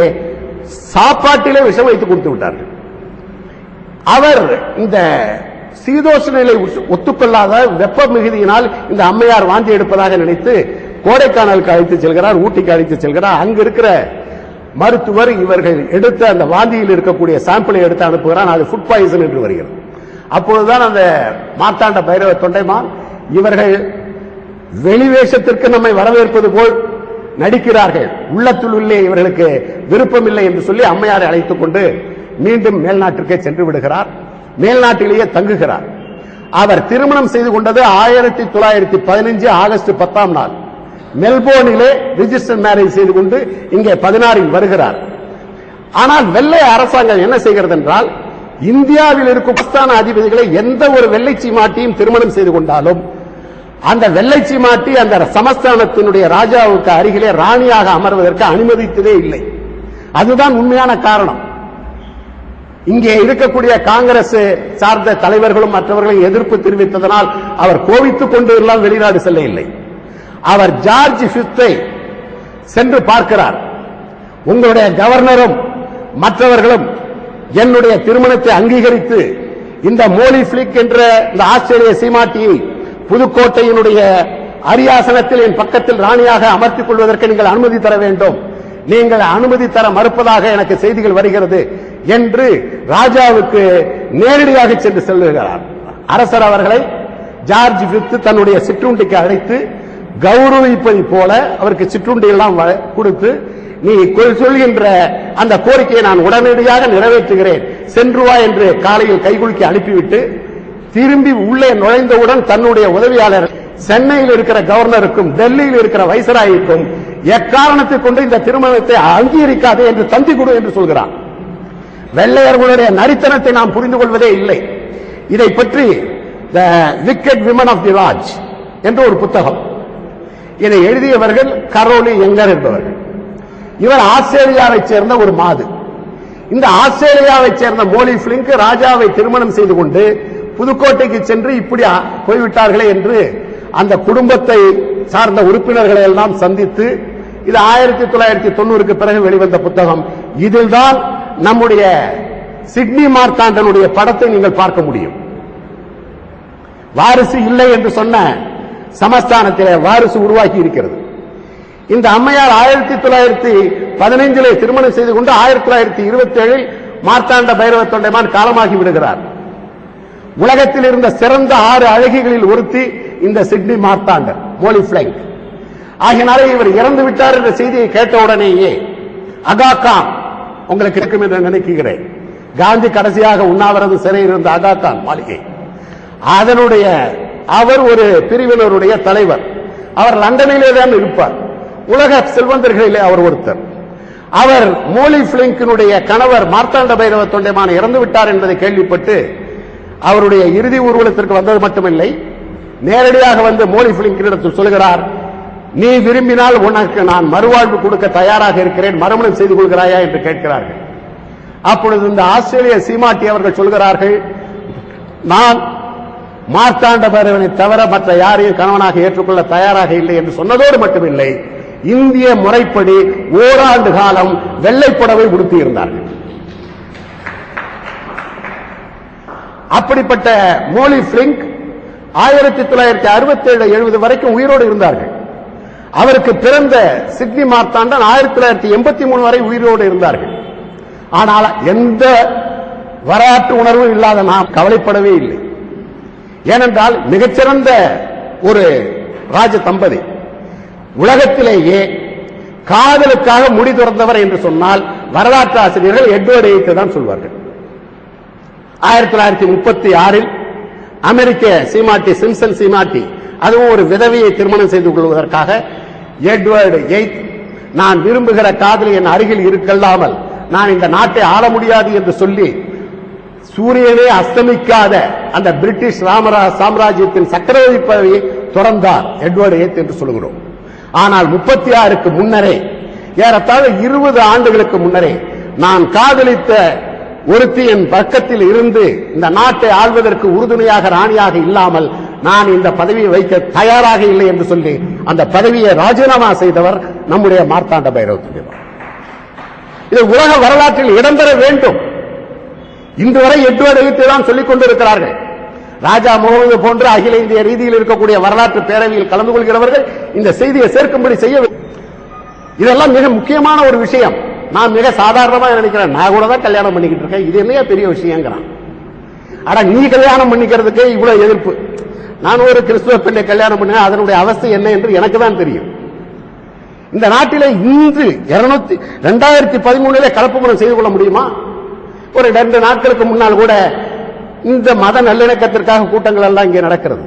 S1: சாப்பாட்டிலே விஷம் வைத்து கொடுத்து விட்டார்கள். அவர் இந்த சீதோஷ நிலை ஒத்துக்கொள்ளாத வெப்ப மிகுதியினால் இந்த அம்மையார் வாந்தி எடுப்பதாக நினைத்து கோடைக்கானலுக்கு அழைத்து செல்கிறார், ஊட்டிக்கு அழைத்து செல்கிறார். அங்கு இருக்கிற மருத்துவர் இவர்கள் எடுத்த அந்த வாந்தியில் இருக்கக்கூடிய சாம்பிளை எடுத்து அனுப்புகிறான். அது ஃபுட் பாய்சன் என்று வருகிறது. அப்பொழுதுதான் அந்த மார்த்தாண்ட பைரவ தொண்டைமான் இவர்கள் வெளிவேஷத்திற்கு நம்மை வரவேற்பது போல் நடிக்கிறார்கள், உள்ளத்துள்ளே இவர்களுக்கு விருப்பமில்லை என்று சொல்லி அம்மையாரை அழைத்துக் கொண்டு மீண்டும் மேல்நாட்டிற்கே சென்று விடுகிறார். மேல்நாட்டிலேயே தங்குகிறார். அவர் திருமணம் செய்து கொண்டது 1915 ஆகஸ்ட் 10ஆம் நாள் மெல்போர்னிலே ரிஜிஸ்டர் மேரேஜ் செய்து கொண்டு இங்கே 16 வருகிறார். ஆனால் வெள்ளை அரசாங்கம் என்ன செய்கிறது என்றால், இந்தியாவில் இருக்கும் சமஸ்தான அதிபதிகளை எந்த ஒரு வெள்ளை சீமாட்டியும் திருமணம் செய்து கொண்டாலும் அந்த வெள்ளை சீமாட்டி அந்த சமஸ்தானத்தினுடைய ராஜாவுக்கு அருகிலே ராணியாக அமர்வதற்கு அனுமதித்ததே இல்லை. அதுதான் உண்மையான காரணம். இங்கே இருக்கக்கூடிய காங்கிரஸ் சார்ந்த தலைவர்களும் மற்றவர்களும் எதிர்ப்பு தெரிவித்ததனால் அவர் கோபித்துக் கொண்டு எல்லாம் வெளிநாடு செல்ல இல்லை. அவர் ஜார்ஜ் பிப்தை சென்று பார்க்கிறார். உங்களுடைய கவர்னரும் மற்றவர்களும் என்னுடைய திருமணத்தை அங்கீகரித்து இந்த மோலி பிளிக் என்ற இந்த ஆஸ்திரேலிய சீமாட்டியை புதுக்கோட்டையினுடைய அரியாசனத்தில் என் பக்கத்தில் ராணியாக அமர்த்திக் கொள்வதற்கு நீங்கள் அனுமதி தர வேண்டும். நீங்கள் அனுமதி தர மறுப்பதாக எனக்கு செய்திகள் வருகிறது என்று ராஜாவுக்கு நேரடியாக சென்று சொல்லுகிறார். அரசர் அவர்களை ஜார்ஜ் பிப்த் தன்னுடைய சிற்றுண்டிக்கு அழைத்து கௌரவிப்பதை போல அவருக்கு சிற்றுண்டி எல்லாம் கொடுத்து, நீ சொல்கின்ற அந்த கோரிக்கையை நான் உடனடியாக நிறைவேற்றுகிறேன், சென்று வா என்று காலையில் கைகுலுக்கி அனுப்பிவிட்டு திரும்பி உள்ளே நுழைந்தவுடன் தன்னுடைய உதவியாளர் சென்னையில் இருக்கிற கவர்னருக்கும் டெல்லியில் இருக்கிற வைசராய்க்கும் எக்காரணத்தை கொண்டு இந்த திருமணத்தை அங்கீகரிக்காது என்று தந்தி கொடு என்று சொல்கிறார். வெள்ளையர்களுடைய நரித்தனத்தை நாம் புரிந்து கொள்வதே இல்லை. இதை பற்றி the wicked women of the Raj என்ற ஒரு புத்தகம், இதை எழுதியவர்கள் கரோலி யங்கர் என்பவர்கள். இவர் ஆஸ்திரேலியாவை சேர்ந்த ஒரு மாது. இந்த ஆஸ்திரேலியாவை சேர்ந்த மோலி பிளிங்க் ராஜாவை திருமணம் செய்து கொண்டு புதுக்கோட்டைக்கு சென்று இப்படி போய்விட்டார்களே என்று அந்த குடும்பத்தை சார்ந்த உறுப்பினர்களை எல்லாம் சந்தித்து, இது 1990க்கு பிறகு வெளிவந்த புத்தகம். இதில்தான் நம்முடைய சிட்னி மார்த்தாண்டனுடைய படத்தை நீங்கள் பார்க்க முடியும். வாரிசு இல்லை என்று சொன்ன சமஸ்தானத்திலே வாரிசு உருவாக்கி இருக்கிறது. இந்த அம்மையார் 1915 திருமணம் செய்து கொண்டு 1927 மார்த்தாண்ட பைரவ தொண்டைமான் காலமாகி விடுகிறார். உலகத்தில் இருந்த சிறந்த 6 அழகிகளில் ஒருத்தி இந்த சிட்னி மார்த்தாண்டர் மோலி பிளிங்க். ஆகினாலே இவர் இறந்து விட்டார் என்ற செய்தியை கேட்டவுடனேயே அகா கான், உங்களுக்கு இருக்கும் என்று நினைக்கிறேன், காந்தி கடைசியாக உண்ணாவிரதம் சிறையில் இருந்த அகா கான் மாளிகை, அதனுடைய அவர் ஒரு பிரிவினருடைய தலைவர். அவர் லண்டனிலே தான் இருப்பார். உலக செல்வந்தர்களிலே அவர் ஒருத்தர். அவர் மோலி பிளிங்கினுடைய கணவர் மார்த்தாண்ட பைரவ தொண்டைமான் இறந்து விட்டார் என்பதை கேள்விப்பட்டு அவருடைய இறுதி ஊர்வலத்திற்கு வந்தது மட்டுமில்லை, நேரடியாக வந்து மோலி பிளிங்கினிடத்தில் சொல்கிறார், நீ விரும்பினால் உனக்கு நான் மறுவாழ்வு கொடுக்க தயாராக இருக்கிறேன், மறுமணம் செய்து கொள்கிறாயா என்று கேட்கிறார்கள். அப்பொழுது இந்த ஆஸ்திரேலிய சீமாட்டி அவர்கள் சொல்கிறார்கள், நான் மார்த்தாண்ட பைரவனை தவிர மற்ற யாரையும் கணவனாக ஏற்றுக்கொள்ள தயாராக இல்லை என்று சொன்னதோடு மட்டுமில்லை, இந்திய முறைப்படி ஓராண்டு காலம் வெள்ளை புடவை உடுத்தி இருந்தார்கள். அப்படிப்பட்ட மோலி பிளிங்க் 1967-70 வரைக்கும் உயிரோடு இருந்தார்கள். அவருக்கு பிறந்த சிட்னி மார்த்தாண்டன் 1983 வரை உயிரோடு இருந்தார்கள். ஆனால் எந்த வரலாற்று உணர்வும் இல்லாத நாம் கவலைப்படவே இல்லை. ஏனென்றால் மிகச்சிறந்த ஒரு ராஜ தம்பதி. உலகத்திலேயே காதலுக்காக முடி துறந்தவர் என்று சொன்னால் வரலாற்று ஆசிரியர்கள் எட்வர்ட் எய்த் தான் சொல்வார்கள். 1936 அமெரிக்க சீமாட்டி சிம்சன் சீமாட்டி, அதுவும் ஒரு விதவையை திருமணம் செய்து கொள்வதற்காக எட்வர்ட் எய்த், நான் விரும்புகிற காதலி என் அருகில் இருக்கல்லாமல் நான் இந்த நாட்டை ஆள முடியாது என்று சொல்லி சூரியனே அஸ்தமிக்காத அந்த பிரிட்டிஷ் சாம்ராஜ்யத்தின் சக்கரவர்த்தி பதவியை துறந்தார் எட்வர்ட் எய்த் என்று சொல்கிறோம். ஆனால் 36க்கு முன்னரே, ஏறத்தாழ 20 ஆண்டுகளுக்கு முன்னரே, நான் காதலித்த ஒருத்தி என் பக்கத்தில் இருந்து இந்த நாட்டை ஆள்வதற்கு உறுதுணையாக ராணியாக இல்லாமல் நான் இந்த பதவியை வைக்க தயாராக இல்லை என்று சொல்லி அந்த பதவியை ராஜினாமா செய்தவர் நம்முடைய மார்த்தாண்ட பைரவ தொண்டைமான். இது உலக வரலாற்றில் இடம்பெற வேண்டும். இன்று வரை எட்வர்ட் எய்த் தான் சொல்லிக் கொண்டிருக்கிறார்கள். ராஜா முகமது போன்ற அகில இந்திய ரீதியில் இருக்கக்கூடிய வரலாற்று பேரவையில் கலந்து கொள்கிறவர்கள் இந்த செய்தியை சேர்க்கும்படி செய்ய. இதெல்லாம் மிக முக்கியமான ஒரு விஷயம். நான் மிக சாதாரணமா நினைக்கிறேன், நான் கூட தான் கல்யாணம் பண்ணிக்கிட்டு இருக்கேன், இது என்ன பெரிய விஷயங்கிறான். ஆனா நீ கல்யாணம் பண்ணிக்கிறதுக்கு இவ்வளவு எதிர்ப்பு. நான் ஒரு கிறிஸ்துவ பெண்ணை கல்யாணம் பண்ண அதனுடைய அவஸ்தை என்ன என்று எனக்கு தான் தெரியும். இந்த நாட்டிலே இன்று 2013 கலப்பு மனம் செய்து கொள்ள முடியுமா? ஒரு 2 நாட்களுக்கு முன்னால் கூட இந்த மத நல்லிணக்கத்திற்காக கூட்டங்கள் எல்லாம் இங்கே நடக்கிறது.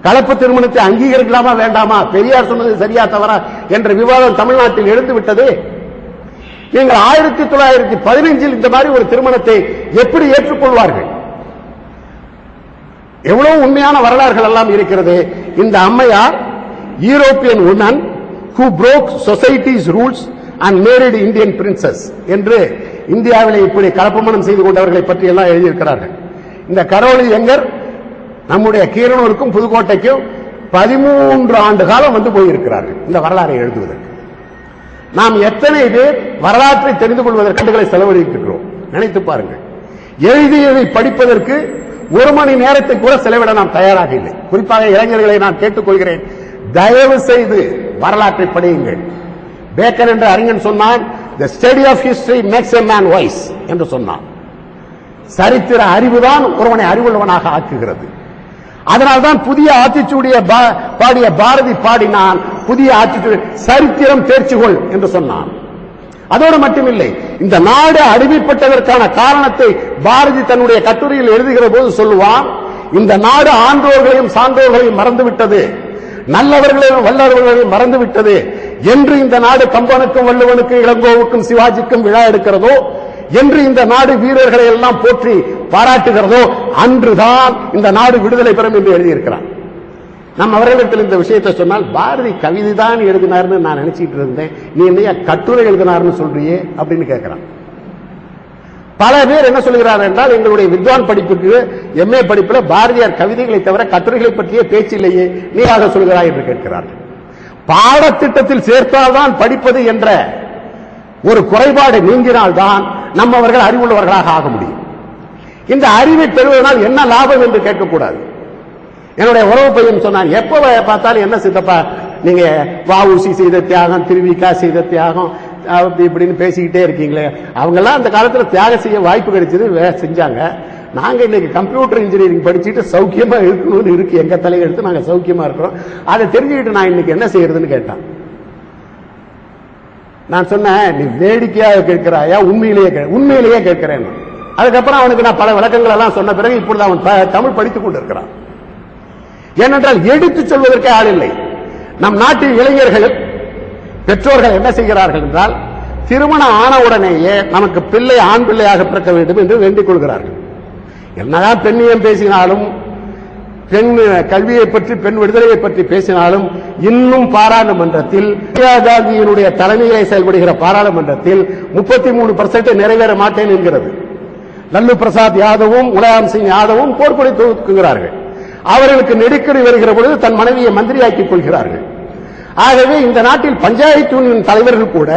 S1: கலப்பு திருமணத்தை அங்கீகரிக்கலாமா வேண்டாமா, பெரியார் சொன்னது சரியா தவறா என்ற விவாதம் தமிழ்நாட்டில் எழுந்து விட்டது. நீங்கள் 1915 இந்த மாதிரி ஒரு திருமணத்தை எப்படி ஏற்றுக்கொள்வார்கள்? எவ்வளவு உண்மையான வரலாறுகள் எல்லாம் இருக்கிறது. இந்த அம்மையார் European woman who broke society's rules and married Indian princess என்று இந்தியாவிலே இப்படி கலப்பமனம் செய்து கொண்டவர்களை பற்றி எல்லாம் எழுதியிருக்கிறார்கள். இந்த கரோலி எங்கர் நம்முடைய கீரனூருக்கும் புதுக்கோட்டைக்கும் 13 ஆண்டு காலம் வந்து போயிருக்கிறார்கள் இந்த வரலாறை எழுதுவதற்கு. நாம் எத்தனை பேர் வரலாற்றை தெரிந்து கொள்வதற்கு செலவழித்திருக்கிறோம் நினைத்து பாருங்கள். எழுதியதை படிப்பதற்கு 1 மணி நேரத்தை கூட செலவிட நாம் தயாராக இல்லை. குறிப்பாக இளைஞர்களை நான் கேட்டுக்கொள்கிறேன், தயவு செய்து வரலாற்றை படியுங்கள். பேக்கன் என்ற அறிஞன் சொன்னான், the study of history makes a man wise என்று சொன்னான். சரித்திர அறிவுதான் ஒருவனை அறிவுள்ளவனாக ஆக்குகிறது. அதனால்தான் புதிய ஆத்திச்சூடிய பாடிய பாரதி பாடினான், புதிய ஆத்திச்சூடி சரித்திரம் தேர்ச்சிகொள் என்று சொன்னான். அதோடு மட்டுமில்லை, இந்த நாடு அடிமைப்பட்டதற்கான காரணத்தை பாரதி தன்னுடைய கட்டுரையில் எழுதுகிற போது சொல்லுவான், இந்த நாடு ஆன்றோர்களையும் சான்றோர்களையும் மறந்துவிட்டது, நல்லவர்களையும் வல்லவர்களையும் மறந்துவிட்டது என்று இந்த நாடு கம்பனுக்கும் வள்ளுவனுக்கும் இளங்கோவுக்கும் சிவாஜிக்கும் விழா எடுக்கிறதோ, என்று இந்த நாடு வீரர்களை எல்லாம் போற்றி பாராட்டுகிறதோ அன்றுதான் இந்த நாடு விடுதலை பெறும் என்று எழுதியிருக்கிறார். நம்ம அவர்களிடத்தில் இந்த விஷயத்தை சொன்னால், பாரதி கவிதை தான் எழுதினார்னு நான் நினைச்சிட்டு இருந்தேன், நீ என்னையா கட்டுரை எழுதினார்னு சொல்றியே அப்படின்னு கேட்கிறான். பல பேர் என்ன சொல்கிறார் என்றால், எங்களுடைய வித்வான் படிப்புக்கு MA படிப்புல பாரதியார் கவிதைகளை தவிர கட்டுரைகளை பற்றிய பேச்சு இல்லையே, நீராக சொல்கிறாய் என்று கேட்கிறார்கள். பாடத்திட்டத்தில் சேர்த்தால்தான் படிப்பது என்ற ஒரு குறைபாடு நீங்கினால்தான் நம்மவர்கள் அறிவுள்ளவர்களாக ஆக முடியும். இந்த அறிவை பெறுவதனால் என்ன லாபம் என்று கேட்கக்கூடாது. என்னுடைய உறவு பையன் சொன்னான், எப்ப பார்த்தாலும் என்ன சித்தப்பா நீங்க வஉசி செய்த தியாகம், திருவிக்கா செய்த தியாகம் இப்படின்னு பேசிக்கிட்டே இருக்கீங்களே, அவங்க எல்லாம் அந்த காலத்துல தியாகம் செய்ய வாய்ப்பு கிடைச்சது, செஞ்சாங்க. நாங்க இன்னைக்கு கம்ப்யூட்டர் இன்ஜினியரிங் படிச்சுட்டு சௌக்கியமா இருக்கணும்னு இருக்கு எங்க தலையெழுத்து, நாங்க சௌக்கியமா இருக்கிறோம். அதை தெரிஞ்சுக்கிட்டு நான் இன்னைக்கு என்ன செய்யறதுன்னு கேட்டான். நான் சொன்னேன், நீ வேடிக்கையாக கேட்கிறாயா உண்மையிலேயே கேட்கிறேன். அதுக்கப்புறம் அவனுக்கு நான் பல விளக்கங்கள் எல்லாம் சொன்ன பிறகு இப்பொழுது அவன் தமிழ் படித்துக் கொண்டிருக்கிறான். ஏனென்றால் எடுத்து சொல்வதற்கே ஆள் இல்லை. நம் நாட்டில் இளைஞர்கள் பெற்றோர்கள் என்ன செய்கிறார்கள் என்றால், திருமணம் ஆனவுடனேயே நமக்கு பிள்ளை ஆண் பிள்ளையாக பிறக்க வேண்டும் என்று வேண்டிக் கொள்கிறார்கள். என்னதான் பெண்ணியம் பேசினாலும், பெண் கல்வியை பற்றி, பெண் விடுதலையை பற்றி பேசினாலும், இன்னும் பாராளுமன்றத்தில் இந்திரா காந்தியினுடைய தலைமையிலே செயல்படுகிற பாராளுமன்றத்தில் 33% நிறைவேற மாட்டேன் என்கிறது. லல்லு பிரசாத் யாதவும் முலாயம் சிங் யாதவும் போர்க்கொடி தூக்குகிறார்கள். அவர்களுக்கு நெருக்கடி வருகிற பொழுது தன் மனைவியை மந்திரியாக்கிக் கொள்கிறார்கள். ஆகவே இந்த நாட்டில் பஞ்சாயத்து யூனியன் தலைவர்கள் கூட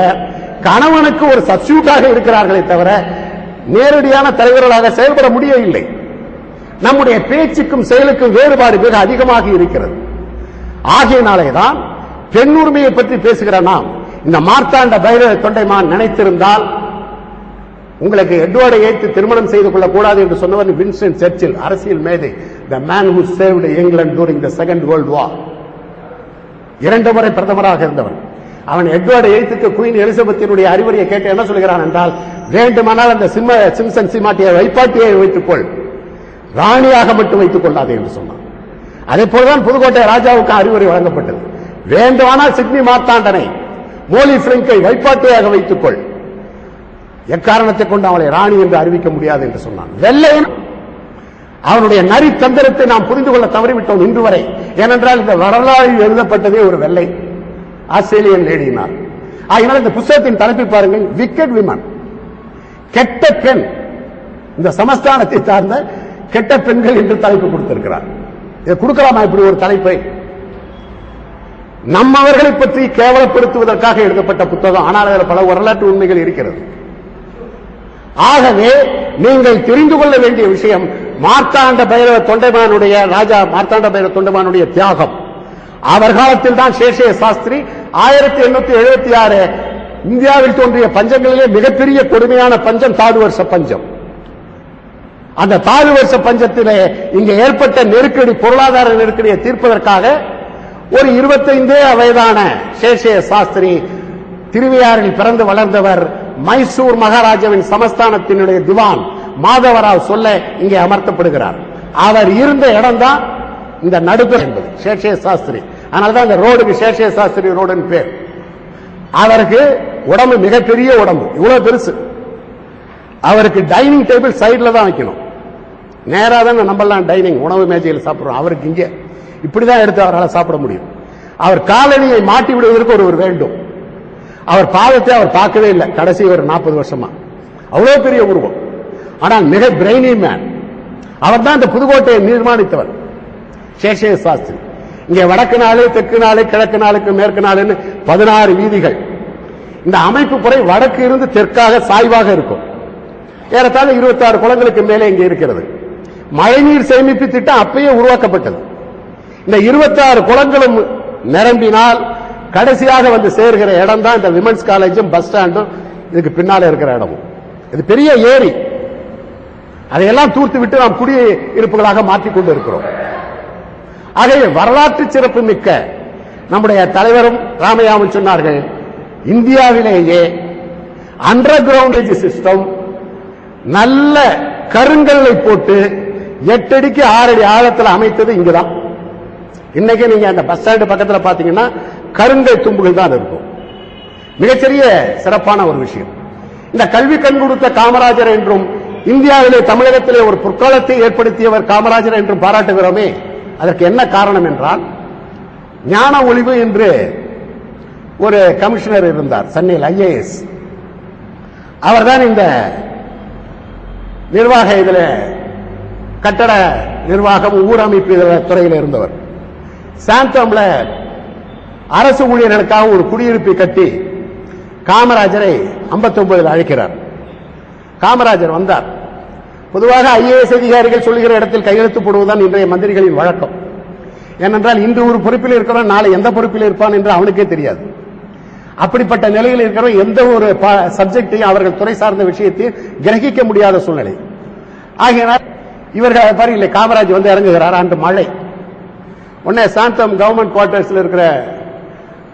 S1: கணவனுக்கு ஒரு சப்ஸ்டியூட்டாக இருக்கிறார்களே தவிர நேரடியான தலைவர்களாக செயல்பட முடியவில்லை. நம்முடைய பேச்சுக்கும் செயலுக்கும் வேறுபாடு மிக அதிகமாக இருக்கிறது. ஆகையினாலேதான் பெண் உரிமையை பற்றி பேசுகிற நாம் இந்த மார்த்தாண்ட பைரவ தொண்டைமான் நினைத்திருந்தால், உங்களுக்கு எட்வர்டை ஏற்று திருமணம் செய்து கொள்ளக்கூடாது என்று சொன்னவர் வின்ஸ்டன் சர்ச்சில், அரசியல் மேதை, the man who saved England during the second world war, 2 முறை பிரதமராக இருந்தவன். அவன் எட்வர்டு எய்த்துக்கு குயின் எலிசபெத்தினுடைய அறிவுரையை கேட்டு என்ன சொல்கிறான் என்றால், வேண்டுமானால் அந்த சிம்சன் சீமாட்டியை வைப்பாட்டியை வைத்துக்கொள், ராணியாக மட்டும் வைத்துக் கொள்ளாதே என்று சொன்னான். அதே போலதான் புதுக்கோட்டை ராஜாவுக்கு அறிவுரை வழங்கப்பட்டது. வேண்டுமானால் சிட்னி மார்த்தாண்டனை, மோலி பிளிங்கை வைப்பாட்டியாக வைத்துக்கொள், எக்காரணத்தை கொண்டு அவளை ராணி என்று அறிவிக்க முடியாது என்று சொன்னான். வெள்ளையன் அவனுடைய நரி தந்திரத்தை நாம் புரிந்து கொள்ள தவறிவிட்டோம் இன்று வரை. ஏனென்றால் இந்த வரலாறு எழுதப்பட்டதே ஒரு வெள்ளை ஆஸ்திரேலியன் லேடியினார். அதனால் இந்த புத்தகத்தின் தலைப்பை பாருங்கள், விக்கெட் விமன், கெட்ட பெண், இந்த சமஸ்தானத்தை சார்ந்த கெட்ட பெண்கள் என்று தலைப்பு கொடுத்திருக்கிறார். இதை கொடுக்கலாமா இப்படி ஒரு தலைப்பை? நம்மவர்களை பற்றி கேவலப்படுத்துவதற்காக எழுதப்பட்ட புத்தகம். ஆனால் அதில் பல வரலாற்று உண்மைகள் இருக்கிறது. ஆகவே நீங்கள் தெரிந்து கொள்ள வேண்டிய விஷயம், மார்த்தாண்ட பைரவ தொண்டைமானுடைய ராஜா மார்த்தாண்ட பைரவ தொண்டைமானுடைய தியாகம். அவர் காலத்தில் தான் சேஷைய சாஸ்திரி 1876 இந்தியாவில் தோன்றிய பஞ்சங்களிலே மிகப்பெரிய கொடுமையான பஞ்சம் தாது வருஷ பஞ்சம். அந்த தாது வருஷ பஞ்சத்திலே இங்கே ஏற்பட்ட நெருக்கடி, பொருளாதார நெருக்கடியை தீர்ப்பதற்காக ஒரு 25 வயதான சேஷைய சாஸ்திரி, திருவையாறில் பிறந்து வளர்ந்தவர், மைசூர் மகாராஜாவின் சமஸ்தானத்தினுடைய திவான் மாதவராவ் சொல்ல இங்கே அமர்த்தப்படுகிறார். அவர் இருந்த இடம் தான் இந்த நடுத்தர் என்பது சேஷைய சாஸ்திரி. அதனால்தான் இந்த ரோடுக்கு சேஷைய சாஸ்திரி ரோடுன்னு பேர். அவருக்கு உடம்பு மிகப்பெரிய உடம்பு, இவ்வளவு பெருசு. அவருக்கு டைனிங் டேபிள் சைடுல தான் வைக்கணும். நேரா தான் நம்மளாம் டைனிங் உணவு மேஜையில் சாப்பிடுறோம். அவருக்கு இங்கே இப்படிதான் எடுத்து அவரால் சாப்பிட முடியும். அவர் காலணியை மாட்டி விடுவதற்கு ஒருவர் வேண்டும். அவர் பாதத்தை அவர் பார்க்கவே இல்லை கடைசி ஒரு 40 வருஷமா. அவ்வளவு பெரிய உருவம். ஆனால் மிக பிரெய்னி மேன். அவர் தான் இந்த புதுக்கோட்டையை நிர்மாணித்தவர். சேஷே சாஸ்திரி. இங்கே வடக்கு நாளு, தெற்கு நாளு, கிழக்கு நாளுக்கு மேற்கு நாளுன்னு 16 வீதிகள். இந்த அமைப்பு முறை வடக்கு இருந்து தெற்காக சாய்வாக இருக்கும். ஏறத்தாழ 26 குளங்களுக்கு மேலே இங்கே இருக்கிறது. மழைநீர் சேமிப்பு திட்டம் அப்பயே உருவாக்கப்பட்டது. இந்த 26 குளங்களும் நிரம்பினால் கடைசியாக வந்து சேர்கிற இடம் தான் இந்த விமென்ஸ் காலேஜும் பஸ் ஸ்டாண்டும் இதுக்கு பின்னால இருக்கிற இடமும். இது பெரிய ஏரி. அதையெல்லாம் தூர்த்து விட்டு நாம் குடியிருப்புகளாக மாற்றிக் கொண்டு இருக்கிறோம். ஆகவே வரலாற்று சிறப்பு மிக்க நம்முடைய தலைவரும் ராமையாவும் சொன்னார்கள், இந்தியாவிலேயே அண்டர் கிரவுண்ட் சிஸ்டம் நல்ல கருங்கல்லை போட்டு 8 அடிக்கு 6 அடி ஆழத்தில் அமைத்தது இங்குதான். இன்னைக்கு நீங்க அந்த பஸ் ஸ்டாண்டு பக்கத்தில் பாத்தீங்கன்னா கருங்கல் தும்புகள் தான் இருக்கும். மிகச்சிறிய சிறப்பான ஒரு விஷயம். இந்த கல்வி கண் கொடுத்த காமராஜர் என்றும் இந்தியாவிலே தமிழகத்திலே ஒரு பொற்காலத்தை ஏற்படுத்தியவர் காமராஜர் என்றும் பாராட்டுகிறோமே, அதற்கு என்ன காரணம் என்றால், ஞான ஒளிவு என்று ஒரு கமிஷனர் இருந்தார் சென்னையில், IAS. அவர்தான் இந்த நிர்வாக இதில் கட்டட நிர்வாகம் ஊரமைப்பு துறையில் இருந்தவர். சாந்தம்ல அரசு ஊழியர்களுக்காக ஒரு குடியிருப்பை கட்டி காமராஜரை 59 அழைக்கிறார். காமராஜர் வந்தார். பொதுவாக IAS அதிகாரிகள் சொல்லுகிற இடத்தில் கையெழுத்து போடுவதுதான் இன்றைய மந்திரிகளின் வழக்கம். ஏனென்றால் இன்று ஒரு பொறுப்பில் இருக்கிறவன் நாளை எந்த பொறுப்பில் இருப்பான் என்று அவனுக்கே தெரியாது. அப்படிப்பட்ட நிலையில் இருக்கிற எந்த ஒரு சப்ஜெக்டையும் அவர்கள் துறை சார்ந்த விஷயத்தையும் கிரகிக்க முடியாத சூழ்நிலை. ஆகையினால் இவர்கள் பாரு இல்லை, காமராஜ் வந்து இறங்குகிறார். அன்று மழை. உடனே சாந்தம் கவர்மெண்ட் குவார்டர்ஸ்ல இருக்கிற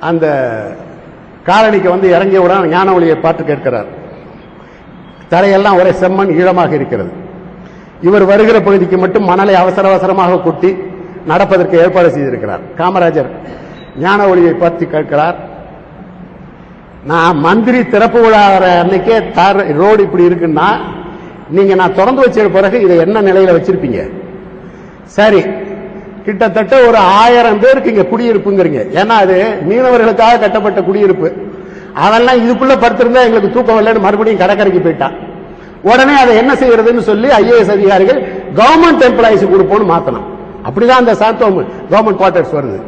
S1: அந்த காலனிக்கு வந்து இறங்கியவுடன் ஞான ஒளியை பார்த்து கேட்கிறார். தரையெல்லாம் ஒரே செம்மண் ஈழமாக இருக்கிறது. இவர் வருகிற பகுதிக்கு மட்டும் மணலை அவசர அவசரமாக கொட்டி நடப்பதற்கு ஏற்பாடு செய்திருக்கிறார். காமராஜர் ஞான ஒளியை பார்த்து கேட்கிறார், நான் மந்திரி திறப்பு விழா அன்னைக்கே ரோடு இப்படி இருக்குன்னா நீங்க நான் திறந்து வச்ச பிறகு இதை என்ன நிலையில வச்சிருப்பீங்க? சரி, கிட்டத்தட்ட ஒரு 1000 பேருக்கு இங்க குடியிருப்புங்கிறீங்க. ஏன்னா அது மீனவர்களுக்காக கட்டப்பட்ட குடியிருப்பு. அதெல்லாம் இதுக்குள்ள படுத்திருந்தா எங்களுக்கு தூக்கம் இல்லைன்னு மறுபடியும் கடற்கரைக்கு போயிட்டான். உடனே அதை என்ன செய்யறதுன்னு சொல்லி IAS அதிகாரிகள் கவர்மெண்ட் எம்ப்ளாயிஸ் கொடுப்போம்னு மாத்தணும். அப்படிதான் அந்த சாந்தோம் கவர்மெண்ட் குவார்டர்ஸ் வருது.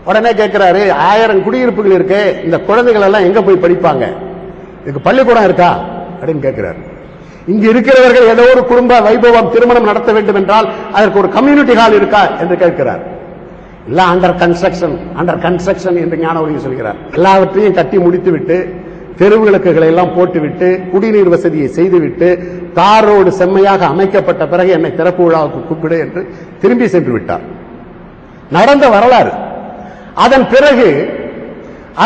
S1: உடனே கேட்கிறாரு, 1000 குடியிருப்புகள் இருக்கு, இந்த குழந்தைகள் எல்லாம் எங்க போய் படிப்பாங்க? இதுக்கு பள்ளிக்கூடம் இருக்கா அப்படின்னு கேட்கிறாரு. இங்கு இருக்கிறவர்கள் ஏதோ ஒரு குடும்ப வைபவம் திருமணம் நடத்த வேண்டும் என்றால் அதற்கு ஒரு கம்யூனிட்டி ஹால் இருக்கா என்று கேட்கிறார். இல்ல அண்டர் கன்ஸ்ட்ரக்ஷன் என்று ஞான ஒளி சொல்கிறார். எல்லாவற்றையும் கட்டி முடித்து விட்டு தெரு விளக்குகளை எல்லாம் போட்டுவிட்டு குடிநீர் வசதியை செய்துவிட்டு தார் ரோடு செம்மையாக அமைக்கப்பட்ட பிறகு என்னை திறப்பு விழாவுக்கு கூப்பிடு என்று திரும்பி சென்று விட்டார். நடந்த வரலாறு. அதன் பிறகு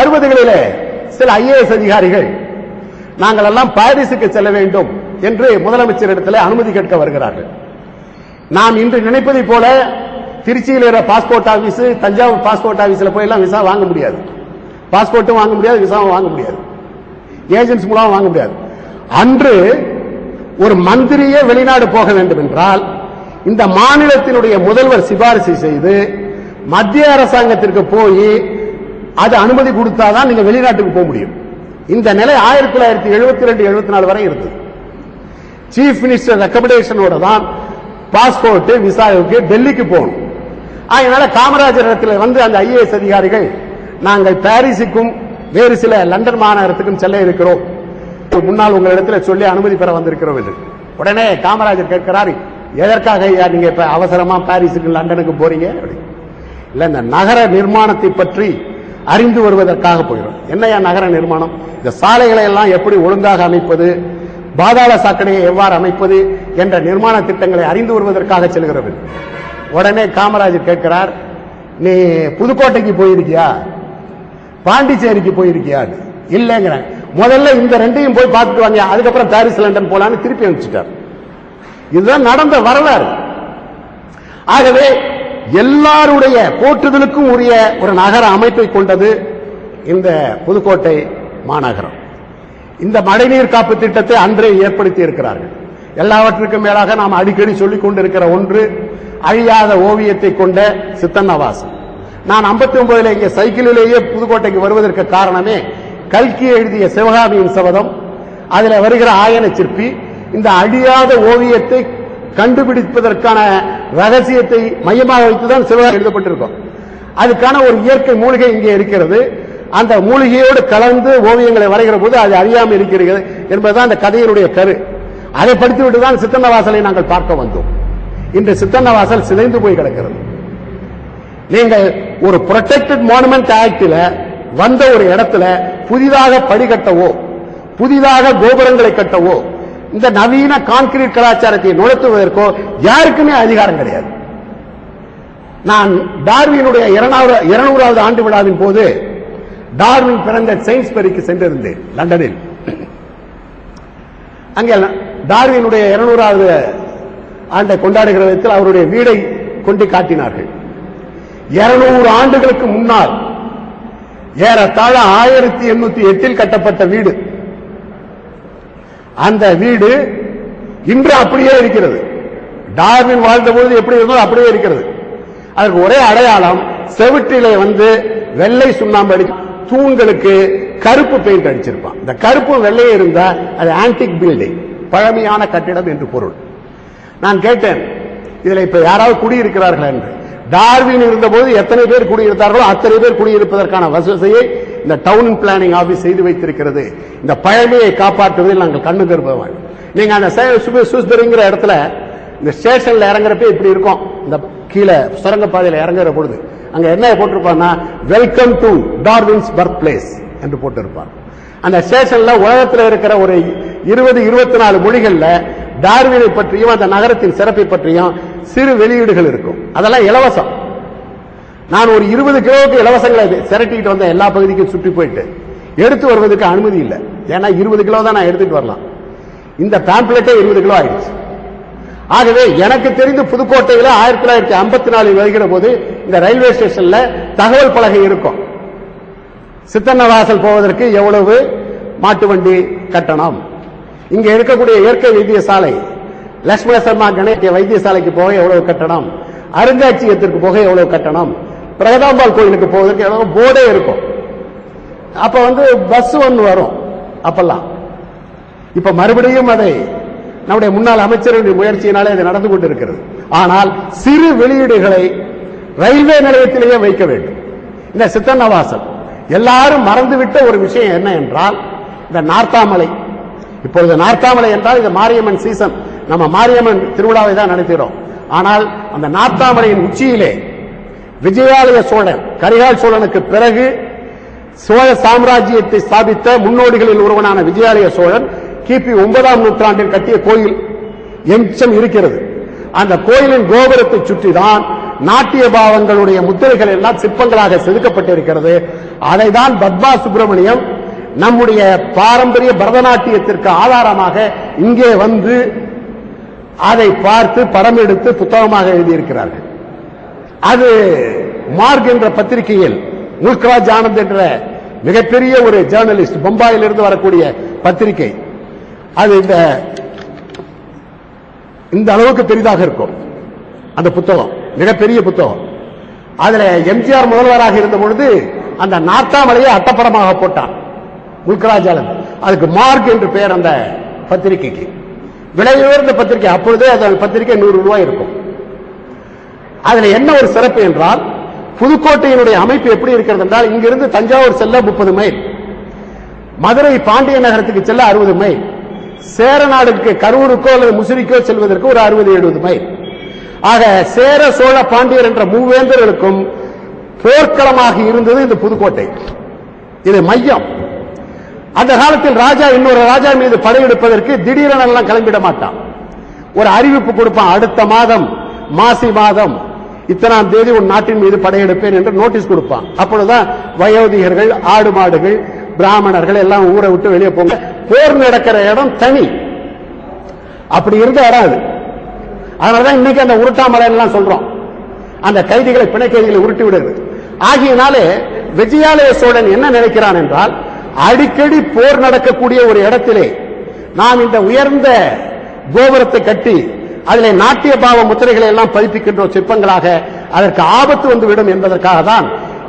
S1: 60களிலே சில IAS அதிகாரிகள் நாங்கள் எல்லாம் பாரிஸுக்கு செல்ல வேண்டும் என்று முதலமைச்சரிடத்தில் அனுமதி கேட்க வருகிறார்கள். நாம் இன்று நினைப்பதை போல திருச்சியில் இருக்கிற பாஸ்போர்ட் ஆபீஸ், தஞ்சாவூர் பாஸ்போர்ட் ஆபீஸ்ல போய் எல்லாம் விசா வாங்க முடியாது. பாஸ்போர்ட்டும் வாங்க முடியாது, விசாவும் வாங்க முடியாது, ஏஜென்ட்ஸ் மூலம் வாங்க முடியாது. அன்று ஒரு மந்திரியே வெளிநாடு போக வேண்டும் என்றால் இந்த மாநிலத்தினுடைய முதல்வர் சிபாரிசு செய்து மத்திய அரசாங்கத்திற்கு போய் அது அனுமதி கொடுத்தாதான் நீங்க வெளிநாட்டுக்கு போக முடியும். இந்த நிலை 1972-74 வரை இருந்தது. சீஃப் மினிஸ்டர் ரெக்கமெண்டேஷனோட தான் பாஸ்போர்ட் விசாவுக்கு டெல்லிக்கு போகணும். அதனால காமராஜர் இடத்துல வந்து அந்த IAS அதிகாரிகள் நாங்கள் பாரிஸுக்கும் வேறு சில லண்டன் மாநகரத்துக்கும் செல்ல இருக்கிறோம், முன்னால் உங்களிடத்தில் சொல்லி அனுமதி பெற வந்திருக்கிறோம் என்று. உடனே காமராஜர் கேட்கிறார், எதற்காக நீங்க இப்ப அவசரமா பாரிஸுக்கு லண்டனுக்கு போறீங்க? இல்ல, இந்த நகர நிர்மாணத்தை பற்றி அறிந்து வருவதற்காக போகிறோம். என்னையா நகர நிர்மாணம்? இந்த சாலைகளை எல்லாம் எப்படி ஒழுங்காக அமைப்பது, பாதாள சாக்கடையை எவ்வாறு அமைப்பது என்ற நிர்மாண திட்டங்களை அறிந்து வருவதற்காக செல்கிறது. உடனே காமராஜர் கேட்கிறார், நீ புதுக்கோட்டைக்கு போயிருக்கியா, பாண்டிச்சேரிக்கு போயிருக்கியா? இல்லைங்கிறாங்க. முதல்ல இந்த ரெண்டையும் போய் பார்த்துட்டு வாங்க, அதுக்கப்புறம் பாரிஸ் லண்டன் போலான்னு திருப்பி அனுப்பிச்சிட்டார். இதுதான் நடந்த வரலாறு. ஆகவே எல்லாருடைய போற்றுதலுக்கும் உரிய ஒரு நகர அமைப்பை கொண்டது இந்த புதுக்கோட்டை மாநகரம். இந்த மழைநீர் காப்பு திட்டத்தை அன்றே ஏற்படுத்தி இருக்கிறார்கள். எல்லாவற்றுக்கும் மேலாக நாம் அடிக்கடி சொல்லிக் கொண்டிருக்கிற ஒன்று அழியாத ஓவியத்தை கொண்ட சித்தன்னவாசல். நான் 59 இங்கே சைக்கிளிலேயே புதுக்கோட்டைக்கு வருவதற்கு காரணமே கல்கி எழுதிய சிவகாமியின் சபதம், அதில் வருகிற ஆயன சிற்பி இந்த அழியாத ஓவியத்தை கண்டுபிடிப்பதற்கான ரகசியத்தை மையமாக வைத்துதான் சிவகாமி எழுதப்பட்டிருக்கும். அதுக்கான ஒரு இயற்கை மூலிகை இங்கே இருக்கிறது. அந்த மூலிகையோடு கலந்து ஓவியங்களை வரைகிற போது அது அறியாமல் இருக்கிறது என்பதுதான் அந்த கதையினுடைய கரு. அதை படித்துவிட்டு தான் சித்தன்னவாசலை நாங்கள் பார்க்க வந்தோம். இன்று சித்தன்னவாசல் சிதைந்து போய் கிடக்கிறது. நீங்கள் ஒரு புரொடெக்டட் மானுமெண்ட் ஆக்டில் வந்த ஒரு இடத்துல புதிதாக படி கட்டவோ புதிதாக கோபுரங்களை கட்டவோ இந்த நவீன கான்கிரீட் கலாச்சாரத்தை நுழைத்துவதற்கோ யாருக்குமே அதிகாரம் கிடையாது. நான் டார்வினுடைய 200வது ஆண்டு விழாவின் போது டார்வின் பிறந்த செயின்ஸ்பரிக்கு சென்றிருந்தேன் லண்டனில். அங்கே டார்வினுடைய 200வது ஆண்டை கொண்டாடுகிற விதத்தில் அவருடைய வீடை கொண்டு காட்டினார்கள். 200 ஆண்டுகளுக்கு முன்னால் ஏறத்தாழ 1808 கட்டப்பட்ட வீடு. அந்த வீடு இன்று அப்படியே இருக்கிறது. டார்வின் வாழ்ந்தபோது எப்படி இருந்தோ அப்படியே இருக்கிறது. அதற்கு ஒரே அடையாளம், செவிட்டிலே வெள்ளை சுண்ணாம்பு அடி, தூண்களுக்கு கருப்பு பெயிண்ட் அடிச்சிருப்பான். இந்த கருப்பு வெள்ளையே இருந்தா அது ஆன்டிக் பில்டிங், பழமையான கட்டிடம் என்று பொருள். நான் கேட்டேன், இதுல இப்ப யாராவது குடியிருக்கிறார்கள் என்று. டார்வின் இருந்தபோது எத்தனை பேர் குடியிருந்தார்களோ அத்தனை பேர் குடியிருப்பதற்கான வசதியை இந்த டவுன் பிளானிங் ஆபீஸ் செய்து வைத்திருக்கிறது. இந்த பழமையை காப்பாற்றுவதில் நாங்கள் கண்ணு கருப்பவன். நீங்க அந்த சூஸ்பெரிங்கிற இடத்துல இந்த ஸ்டேஷன்ல இறங்குறப்ப இப்படி இருக்கும். இந்த கீழே சுரங்கப்பாதையில் இறங்குற பொழுது அங்க என்ன போட்டிருப்பான்னா, welcome to Darwin's birth place என்று போட்டிருப்பார். அந்த ஸ்டேஷன்ல உலகத்தில் இருக்கிற ஒரு 20-24 மொழிகள்ல டார்வினை பற்றியும் அந்த நகரத்தின் சிறப்பை பற்றியும் சிறு வெளியீடுகள் இருக்கும். அதெல்லாம் இலவசம். நான் ஒரு 20 கிலோவுக்கு இலவசங்களை திரட்டிட்டு வந்த எல்லா பகுதிக்கும் சுற்றி போயிட்டு எடுத்து வருவதற்கு அனுமதி இல்லை. ஏன்னா 20 கிலோ தான் நான் எடுத்துட்டு வரலாம். இந்த பேம்ப்ளெட்டே 20 கிலோ ஆயிடுச்சு. ஆகவே எனக்கு தெரிந்து புதுக்கோட்டையில் 1954 வருகிற போது இந்த ரயில்வே ஸ்டேஷன்ல தகவல் பலகை இருக்கும். சித்தன்னவாசல் போவதற்கு எவ்வளவு மாட்டு வண்டி கட்டணம், இங்க இருக்கக்கூடிய இயற்கை வைத்தியசாலை லட்சுமண சர்மா கணேச வைத்தியசாலைக்கு போக எவ்வளவு கட்டணம், அருங்காட்சியகத்திற்கு போக எவ்வளவு கட்டணம், பிரகதாம்பாள் கோயிலுக்கு போவதற்கு எவ்வளவு போர்டே இருக்கும். அப்ப பஸ் ஒன்று வரும். அப்பெல்லாம் இப்ப மறுபடியும் அதை நம்முடைய முன்னாள் அமைச்சருடைய முயற்சியினாலே இது நடந்து கொண்டிருக்கிறது. ஆனால் சிறு வெளியீடுகளை ரயில்வே நிலையத்திலேயே வைக்க வேண்டும். இந்த சித்தன்னவாசல் எல்லாரும் மறந்துவிட்ட ஒரு விஷயம் என்ன என்றால், இந்த நார்த்தாமலை. இப்பொழுது நார்த்தாமலை என்றால் இது மாரியம்மன் சீசன், நம்ம மாரியம்மன் திருவிழாவை தான் நடத்துகிறோம். ஆனால் அந்த நார்த்தாமலையின் உச்சியிலே விஜயாலய சோழன், கரிகால் சோழனுக்கு பிறகு சோழ சாம்ராஜ்யத்தை ஸ்தாபித்த முன்னோடிகளில் ஒருவனான விஜயாலய சோழன் கிபி 9ஆம் நூற்றாண்டில் கட்டிய கோயில் எச்சம் இருக்கிறது. அந்த கோயிலின் கோபுரத்தை சுற்றிதான் நாட்டிய பாவங்களுடைய முத்திரைகள் எல்லாம் சிற்பங்களாக செதுக்கப்பட்டிருக்கிறது. அதைதான் பத்மா சுப்பிரமணியம் நம்முடைய பாரம்பரிய பரதநாட்டியத்திற்கு ஆதாரமாக இங்கே அதை பார்த்து படம் எடுத்து புத்தகமாக எழுதியிருக்கிறார்கள். அது மார்க் என்ற பத்திரிகையில் முல்க்ராஜ் ஆனந்த் என்ற மிகப்பெரிய ஒரு ஜேர்னலிஸ்ட், பம்பாயிலிருந்து வரக்கூடிய பத்திரிகை, அது இந்த அளவுக்கு பெரிதாக இருக்கும். அந்த புத்தகம் மிகப்பெரிய புத்தகம். அதுல எம்ஜிஆர் முதல்வராக இருந்த பொழுது அந்த நார்த்தாமலையை அட்டப்படமாக போட்டான் முல்க்ராஜ் ஆனந்த். அதுக்கு மார்க் என்று பெயர் அந்த பத்திரிகைக்கு. விலை உயர்ந்த பத்திரிகை. அப்பொழுதே அந்த பத்திரிகை 100 ரூபாய் இருக்கும். அதுல என்ன ஒரு சிறப்பு என்றால், புதுக்கோட்டையினுடைய அமைப்பு எப்படி இருக்கிறது என்றால், இங்கிருந்து தஞ்சாவூர் செல்ல 30 மைல், மதுரை பாண்டிய நகரத்துக்கு செல்ல 60 மைல், சேரநாடுக்கு கரூருக்கோ அல்லது முசிறிக்கோ செல்வதற்கு ஒரு 60-70 மைல். ஆக சேர சோழ பாண்டியர் என்ற மூவேந்தர்களுக்கும் போர்க்களமாக இருந்தது இந்த புதுக்கோட்டை. இது மையம். அந்த காலத்தில் ராஜா இன்னொரு ராஜா மீது படையெடுப்பதற்கு திடீரென கிளம்பிட மாட்டான். ஒரு அறிவிப்பு கொடுப்பான், அடுத்த மாதம் மாசி மாதம் இத்தனாம் தேதி உன் நாட்டின் மீது படையெடுப்பேன் என்று நோட்டீஸ் கொடுப்பான். அப்பொழுதுதான் வயோதிகர்கள், ஆடு மாடுகள், பிராமணர்கள் எல்லாம் ஊரை விட்டு வெளியே போங்க. போர் நடக்கிற இடம் தனி. அப்படி இருந்த இடம் அது. அதனாலதான் இன்னைக்கு அந்த உருட்டாமலை எல்லாம் சொல்றோம். அந்த கைதிகளை, பிணை கைதிகளை உருட்டி விடுறது. ஆகியனாலே விஜயாலய சோழன் என்ன நினைக்கிறான் என்றால், அடிக்கடி போர் நடக்கக்கூடிய ஒரு இடத்திலே நாம் இந்த உயர்ந்த கோபுரத்தை கட்டி அதிலே நாட்டிய பாவ முத்திரைகளை எல்லாம் பதிப்பிக்கின்ற சிற்பங்களாக அதற்கு ஆபத்து வந்துவிடும் என்பதற்காக தான்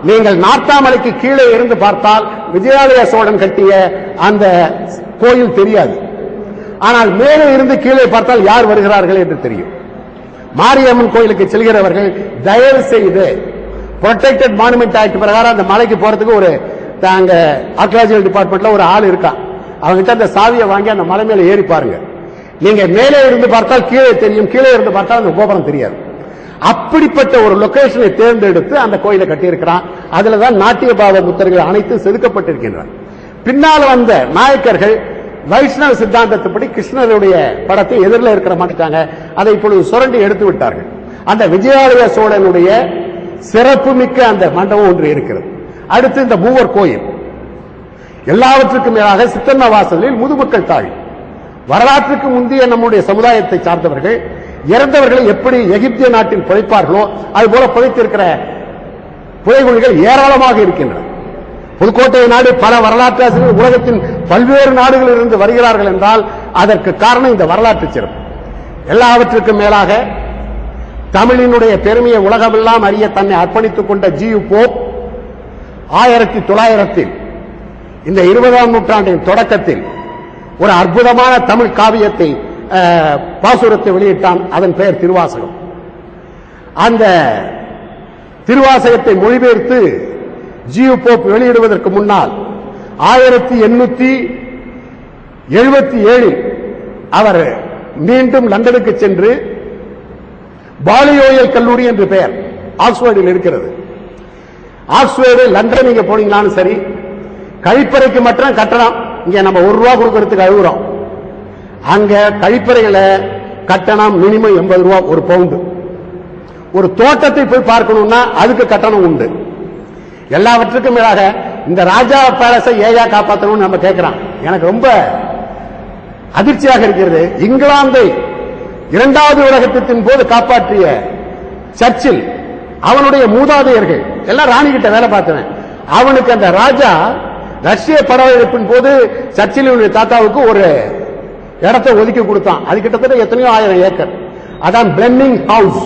S1: நீங்கள் நார்த்தாமலைக்கு கீழே இருந்து பார்த்தால் விஜயாலய சோழன் கட்டிய அந்த கோயில் தெரியாது. ஆனால் மேலே இருந்து கீழே பார்த்தால் யார் வருகிறார்கள் என்று தெரியும். மாரியம்மன் கோயிலுக்கு செல்கிறவர்கள் தயவு செய்து புரொடெக்டட் மானுமெண்ட் ஆக்ட் பிரகாரம் அந்த மலைக்கு போறதுக்கு ஒரு தாங்க ஆர்கியாலஜிக்கல் டிபார்ட்மெண்ட்ல ஒரு ஆள் இருக்கான். அவங்ககிட்ட அந்த சாவியை வாங்கி அந்த மலை மேல ஏறி பாருங்க. நீங்க மேலே இருந்து பார்த்தால் கீழே தெரியும், கீழே இருந்து பார்த்தால் அந்த கோபுரம் தெரியாது. அப்படிப்பட்ட ஒரு லொகேஷனை தேர்ந்தெடுத்து அந்த கோயிலை கட்டியிருக்கிறான். அதுலதான் நாட்டிய பாவ முத்திரைகள் அனைத்தும் செதுக்கப்பட்டிருக்கின்றன. பின்னால் வந்த நாயக்கர்கள் வைஷ்ணவ சித்தாந்தத்துப்படி கிருஷ்ணருடைய படத்தை எதிரில் இருக்கிற மாட்டாங்க. அதை இப்பொழுது சுரண்டி எடுத்து விட்டார்கள். அந்த விஜயாலய சோழனுடைய சிறப்புமிக்க அந்த மண்டபம் ஒன்று இருக்கிறது. அடுத்து இந்த மூவர் கோயில், எல்லாவற்றுக்கும் மேலாக சித்தன்ன வாசலில் முதுமக்கள் தாழ். வரலாற்றுக்கு முந்தைய நம்முடைய சமுதாயத்தை சார்ந்தவர்கள் இறந்தவர்களை எப்படி எகிப்திய நாட்டில் புதைப்பார்களோ அதுபோல புதைத்திருக்கிற புதைகுழிகள் ஏராளமாக இருக்கின்றன. புதுக்கோட்டை நாடு பல வரலாற்றாசிரியர்கள் உலகத்தின் பல்வேறு நாடுகளில் இருந்து வருகிறார்கள் என்றால் அதற்கு காரணம் இந்த வரலாற்று சிறப்பு. எல்லாவற்றுக்கும் மேலாக தமிழினுடைய பெருமையை உலகமெல்லாம் அறிய தன்னை அர்ப்பணித்துக் கொண்ட ஜியு போப் 1900 இந்த 20ஆம் நூற்றாண்டின் தொடக்கத்தில் ஒரு அற்புதமான தமிழ் காவியத்தை பாசுரத்தை வெளியிட்டான். அதன் பெயர் திருவாசகம். அந்த திருவாசகத்தை மொழிபெயர்த்து ஜியு போப் வெளியிடுவதற்கு முன்னால் 1877 அவர் மீண்டும் லண்டனுக்கு சென்று பாலியோயல் கல்லூரி என்று பெயர் ஆக்ஸ்போர்டில் இருக்கிறது. ஆக்ஸ்போர்டு லண்டன் நீங்க போனீங்களான்னு சரி, கழிப்பறைக்கு மட்டும் கட்டணம். இங்க நம்ம ₹1 கொடுக்கறதுக்கு அழுகுறோம். அங்க கழிப்பறைகளை கட்டணம் மினிமம் ₹80 ஒரு பவுண்டு. ஒரு தோட்டத்தை போய் பார்க்கணும்னா அதுக்கு கட்டணம் உண்டு. எல்லாவற்றுக்கும் மேலாக இந்த ராஜா பேலஸை ஏயா காப்பாற்றணும்னு நம்ம கேட்கிறோம். எனக்கு ரொம்ப அதிர்ச்சியாக இருக்கிறது. இங்கிலாந்தை 2வது உலகத்தின் போது காப்பாற்றிய சர்ச்சில் அவனுடைய மூதாதையர்கள் எல்லாம் ராணி கிட்ட வேலை பார்த்தவன். அவனுக்கு அந்த ராஜா ரஷ்ய படையெடுப்பின் போது சர்ச்சிலுடைய தாத்தாவுக்கு ஒரு இடத்தை ஒதுக்கி கொடுத்தான். அது கிட்டத்தட்ட எத்தனையோ 1000 ஏக்கர். அதான் பிளெமிங் ஹவுஸ்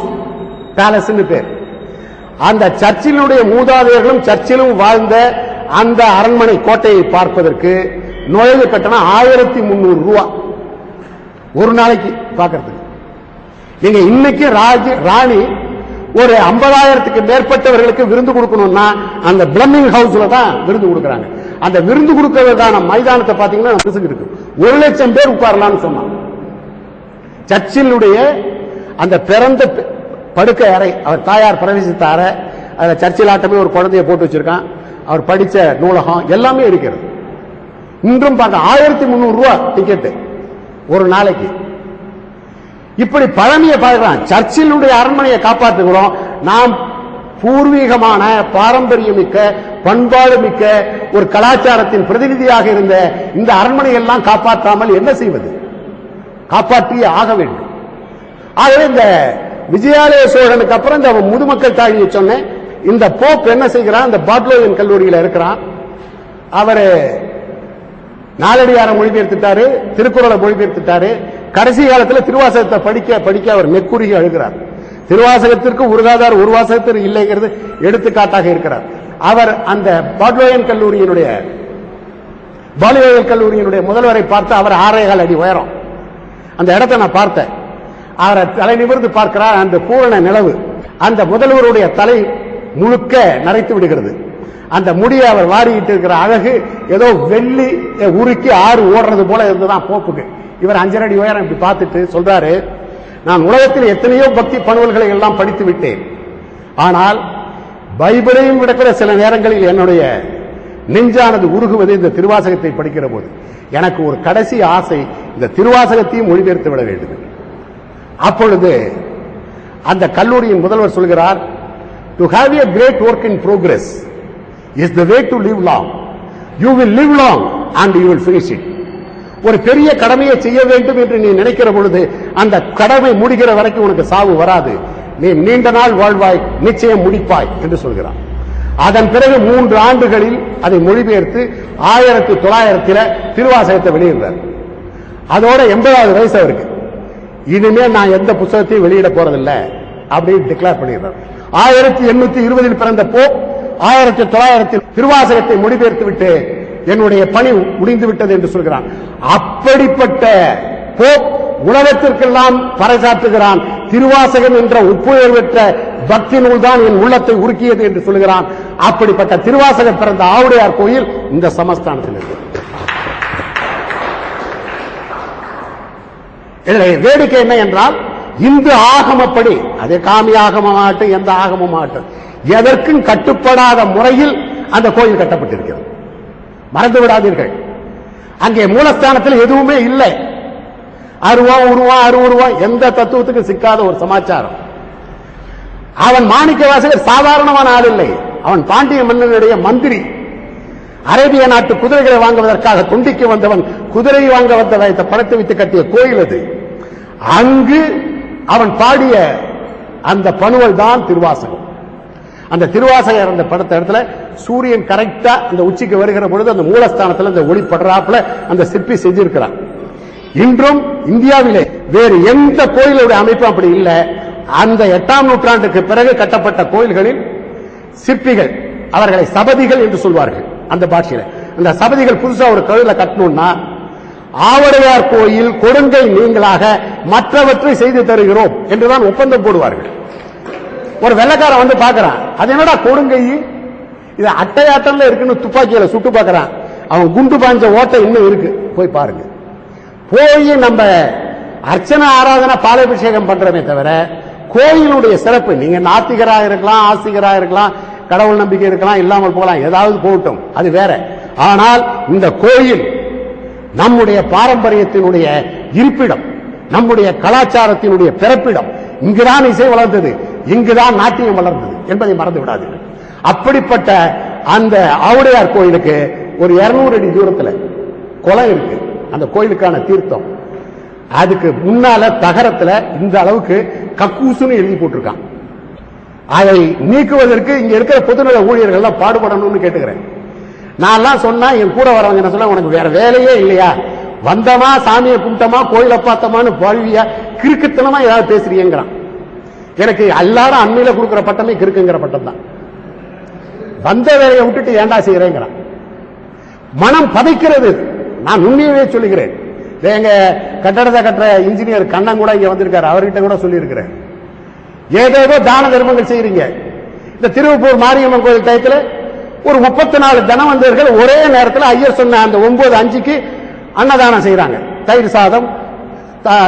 S1: பேலஸ் பேர். அந்த சர்ச்சிலுடைய மூதாதையர்களும் சர்ச்சிலும் வாழ்ந்த அந்த அரண்மனை கோட்டையை பார்ப்பதற்கு நுழைவு கட்டணம் ₹1300 ஒரு நாளைக்கு பார்க்கறதுக்கு. நீங்க இன்னைக்கு ராணி ஒரு 50,000க்கு மேற்பட்டவர்களுக்கு விருந்து கொடுக்கணும்னா அந்த பிளமிங் ஹவுஸ்ல தான் விருந்து கொடுக்கறாங்க. அந்த விருந்து கொடுக்கிறதுக்கான மைதானத்தை பாத்தீங்கன்னா இருக்கு. 1,00,000 பேர் உட்காரலாம்னு சொன்னான். சர்ச்சிலுடைய அந்த பிறந்த படுக்கை அறை, அவர் தாயார் பிரவேசித்த அறை, அதுல சர்ச்சில் ஆட்டமே ஒரு குழந்தைய போட்டு வச்சிருக்கான். அவர் படிச்ச நூலகம் எல்லாமே இருக்கிறது. இன்றும் பார்க்க ₹1300 டிக்கெட் ஒரு நாளைக்கு. இப்படி பழமையை பார்க்கிறான். சர்ச்சிலுடைய அரண்மனையை காப்பாற்றுகிறோம். நாம் பூர்வீகமான பாரம்பரியமிக்க பண்பாடு மிக்க ஒரு கலாச்சாரத்தின் பிரதிநிதியாக இருந்த இந்த அரண்மனை எல்லாம் காப்பாற்றாமல் என்ன செய்வது? காப்பாற்றியே ஆக வேண்டும். ஆகவே இந்த விஜயாலய சோழனுக்கு அப்புறம் இந்த முதுமக்கள் தாழியை சொன்ன இந்த போப் என்ன செய்கிறான்? இந்த பாட்லோயன் கல்லூரியில் இருக்கிறான். அவர் நாலடியார மொழிபெயர்த்துட்டாரு, திருக்குறளை மொழிபெயர்த்துட்டாரு. கடைசி காலத்தில் திருவாசகத்தை படிக்க படிக்க அவர் நெக்குருகி அழுகிறார். திருவாசகத்திற்கு உருகாதார் ஒரு வாசகத்திற்கு இல்லைங்கிறது எடுத்துக்காட்டாக இருக்கிறார். அவர் அந்த பாட்லோயன் கல்லூரியினுடைய முதல்வரை பார்த்து அவர் 6.25 அடி உயரம். அந்த இடத்தை நான் பார்த்தேன். அவரை தலை நிமிர்ந்து பார்க்கிறார். அந்த பூரண நிலவு அந்த முதல்வருடைய தலை முழுக்க நரைத்து விடுகிறது. அந்த முடியை அவர் வாரிட்டு இருக்கிற அழகு ஏதோ வெள்ளி உருக்கி ஆறு ஓடுறது போல இருந்துதான் போப்புக்கு. இவர் 5.5 அடி உயரம் இப்படி பார்த்துட்டு சொல்றாரு, நான் உலகத்தில் எத்தனையோ பக்தி பணுவல்களை எல்லாம் படித்து விட்டேன். ஆனால் பைபிளையும் விடக்கிற சில நேரங்களில் என்னுடைய நெஞ்சானது உருகுவது இந்த திருவாசகத்தை படிக்கிற போது. எனக்கு ஒரு கடைசி ஆசை, இந்த திருவாசகத்தையும் மொழிபெயர்த்து விட வேண்டும். அப்பொழுது அந்த கல்லூரியின் முதல்வர் சொல்கிறார், to have a great work in progress is the way to live long. You will live long and you will finish it. ஒரு பெரிய கடமையை செய்ய வேண்டும் என்று நீ நினைக்கிற பொழுது அந்த கடமை முடிகிற வரைக்கும் உனக்கு சாவு வராது. நீ நீண்ட நாள் வாழ்வாய், நிச்சயம் முடிப்பாய் என்று சொல்கிறார். அதன் பிறகு 3 ஆண்டுகளில் அதை மொழிபெயர்த்து 1900 திருவாசகத்தை வெளியிடுறார். அதோட 80வது வயசு அவருக்கு. இனிமே நான் எந்த புத்தகத்தையும் வெளியிட போறதில்லை அப்படின்னு டிக்ளேர் பண்ணிடுறார். 1820 பிறந்த போப் 1900 திருவாசகத்தை மொழிபெயர்த்து விட்டு என்னுடைய பணி முடிந்து விட்டது என்று சொல்கிறான். அப்படிப்பட்ட போப் உலகத்திற்கெல்லாம் பறைசாற்றுகிறான். திருவாசகம் என்ற ஒப்புயர் பெற்ற பக்தி நூல் தான் என் உள்ளத்தை உருக்கியது என்று சொல்கிறான். அப்படிப்பட்ட திருவாசகம் பிறந்த ஆவுடையார் கோயில் இந்த சமஸ்தானத்தில் இருக்கு. வேடிக்கை என்ன என்றால், இந்து ஆகமப்படி, அதே காமி ஆகமாகட்டும் எந்த ஆகமமாகட்டும், எதற்கும் கட்டுப்படாத முறையில் அந்த கோயில் கட்டப்பட்டிருக்கிறது. மறந்து விடாதீர்கள். அங்கே மூலஸ்தானத்தில் எதுவுமே இல்லை. அருவம் உருவம் 60 ரூபாய் எந்த தத்துவத்துக்கு சிக்காத ஒரு சமாச்சாரம். அவன் மாணிக்க வாசகர் சாதாரணமான ஆள் இல்லை. அவன் பாண்டிய மன்னனுடைய மந்திரி. அரேபிய நாட்டு குதிரைகளை வாங்குவதற்காக தொண்டிக்கு வந்தவன் குதிரை வாங்க வந்த பணத்தை வைத்து கட்டிய கோயில் அது. அங்கு அவன் பாடிய அந்த பணுவல் தான் திருவாசகம். அந்த திருவாசகர் அந்த படத்த இடத்துல சூரியன் கரெக்டா அந்த உச்சிக்கு வருகிற பொழுது அந்த மூலஸ்தானத்தில் அந்த ஒளி படுறாப்புல அந்த சிற்பி செஞ்சிருக்கிறான். இன்றும் இந்தியாவிலே வேறு எந்த கோயிலுடைய அமைப்பு அப்படி இல்லை. அந்த 8ஆம் நூற்றாண்டுக்கு பிறகு கட்டப்பட்ட கோயில்களில் சிற்பிகள், அவர்களை சபதிகள் என்று சொல்வார்கள் அந்த பாஷையில. அந்த சபதிகள் புதுசா ஒரு கோயிலை கட்டணும்னா, ஆவுடையார் கோயில் கொடுங்கை நீங்களாக மற்றவற்றை செய்து தருகிறோம் என்றுதான் ஒப்பந்தம் போடுவார்கள். ஒரு வெள்ளக்காரன் வந்து பாக்குறான், அது என்னடா கொடுங்கை, இது அட்டையாட்டம்ல இருக்குன்னு துப்பாக்கியில சுட்டு பாக்குறான். அவன் குண்டு பாய்ஞ்ச ஓட்டை இன்னும் இருக்கு, போய் பாருங்க. போய் நம்ம அர்ச்சனை ஆராதனை பாலாபிஷேகம் பண்றமே தவிர கோயிலுடைய சிறப்பு, நீங்க நாத்திகராக இருக்கலாம், ஆஸ்திகராக இருக்கலாம், கடவுள் நம்பிக்கை இருக்கலாம், இல்லாமல் போகலாம், ஏதாவது போகட்டும், அது வேற. ஆனால் இந்த கோயில் நம்முடைய பாரம்பரியத்தினுடைய இருப்பிடம், நம்முடைய கலாச்சாரத்தினுடைய பிறப்பிடம். இங்குதான் இசை வளர்ந்தது, இங்குதான் நாட்டியம் வளர்ந்தது என்பதை மறந்து விடாதீர்கள். அப்படிப்பட்ட அந்த ஆவுடையார் கோயிலுக்கு ஒரு 200 அடி தூரத்தில் குளம் இருக்கு. அந்த கோயிலுக்கான தீர்த்தம், அதுக்கு முன்னால தகரத்துல இந்த அளவுக்கு கக்கூசுன்னு எழுதி போட்டிருக்கான். அதை நீக்குவதற்கு இங்க இருக்கிற பொதுநல ஊழியர்கள் பாடுபடணும்னு கேட்டுக்கிறேன். நான் எல்லாம் சொன்னா என் கூட வரவங்க என்ன சொல்ல, உனக்கு வேற வேலையே இல்லையா, வந்தமா சாமியை கும்பிட்டமா கோயிலை பார்த்தமான்னு வாழ்வியா கிறுக்குத்தனமா ஏதாவது பேசுறீங்கிறான். எனக்கு எல்லாரும் அண்மையில கொடுக்கிற பட்டமே கிறுக்குங்கிற பட்டம் தான். வந்த வேலையை விட்டுட்டு ஏண்டா செய்யறேங்கிறான். மனம் பதைக்கிறது. நான் உண்மையவே சொல்லுகிறேன். எங்க கட்டடத்தை கட்டுற இன்ஜினியர் கண்ணன் கூட இங்க வந்திருக்காரு, அவர்கிட்ட கூட சொல்லி இருக்கிறேன். ஏதேதோ தான தர்மங்கள் செய்யறீங்க. இந்த திருவப்பூர் மாரியம்மன் கோயில் டயத்துல ஒரு 34 தனவந்தர்கள் ஒரே நேரத்தில் ஐயர் சொன்ன அந்த 9:05க்கு அன்னதானம் செய்யறாங்க. தயிர் சாதம்,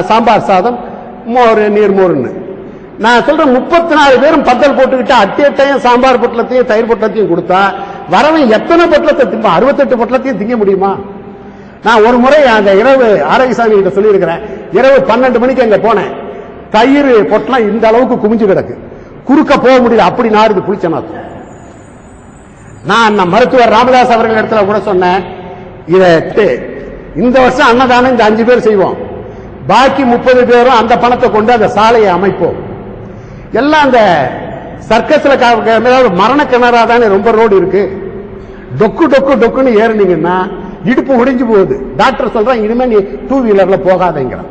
S1: சாம்பார் சாதம், மோர், நீர்மோர்னு. நான் சொல்றேன், 34 பேரும் பத்தல் போட்டுக்கிட்டு அட்டையத்தையும் சாம்பார் பொட்டலத்தையும் தயிர் பொட்டலத்தையும் கொடுத்தா வரவன் எத்தனை பொட்டலத்தை திம்ப? 68 பொட்டலத்தையும் திங்க முடியுமா? நான் ஒரு முறை அந்த இரவு ஆரோக்கியசாமி கிட்ட சொல்லி இருக்கிறேன். இரவு 12 மணிக்கு அங்க போனேன். தயிர் பொட்டலம் இந்த அளவுக்கு குமிஞ்சு கிடக்கு, குறுக்க போக முடியல, அப்படி நாடுது புளிச்ச நாத்து. நான் மருத்துவர் ராமதாஸ் அவர்கள் இடத்துல கூட சொன்னேன், இதை இந்த வருஷம் அன்னதானம் இந்த 5 பேர் செய்வோம், பாக்கி 30 பேரும் அந்த பணத்தை கொண்டு அந்த சாலையை அமைப்போம். எல்லாம் அந்த சர்க்கஸ்ல மரண கிணறா தானே ரொம்ப ரோடு இருக்கு. டொக்கு டொக்கு டொக்குன்னு ஏறினீங்கன்னா இடுப்பு ஒடிஞ்சு போகுது. டாக்டர் சொல்றான், இனிமே நீ 2 வீலர்ல போகாதேங்கிறான்.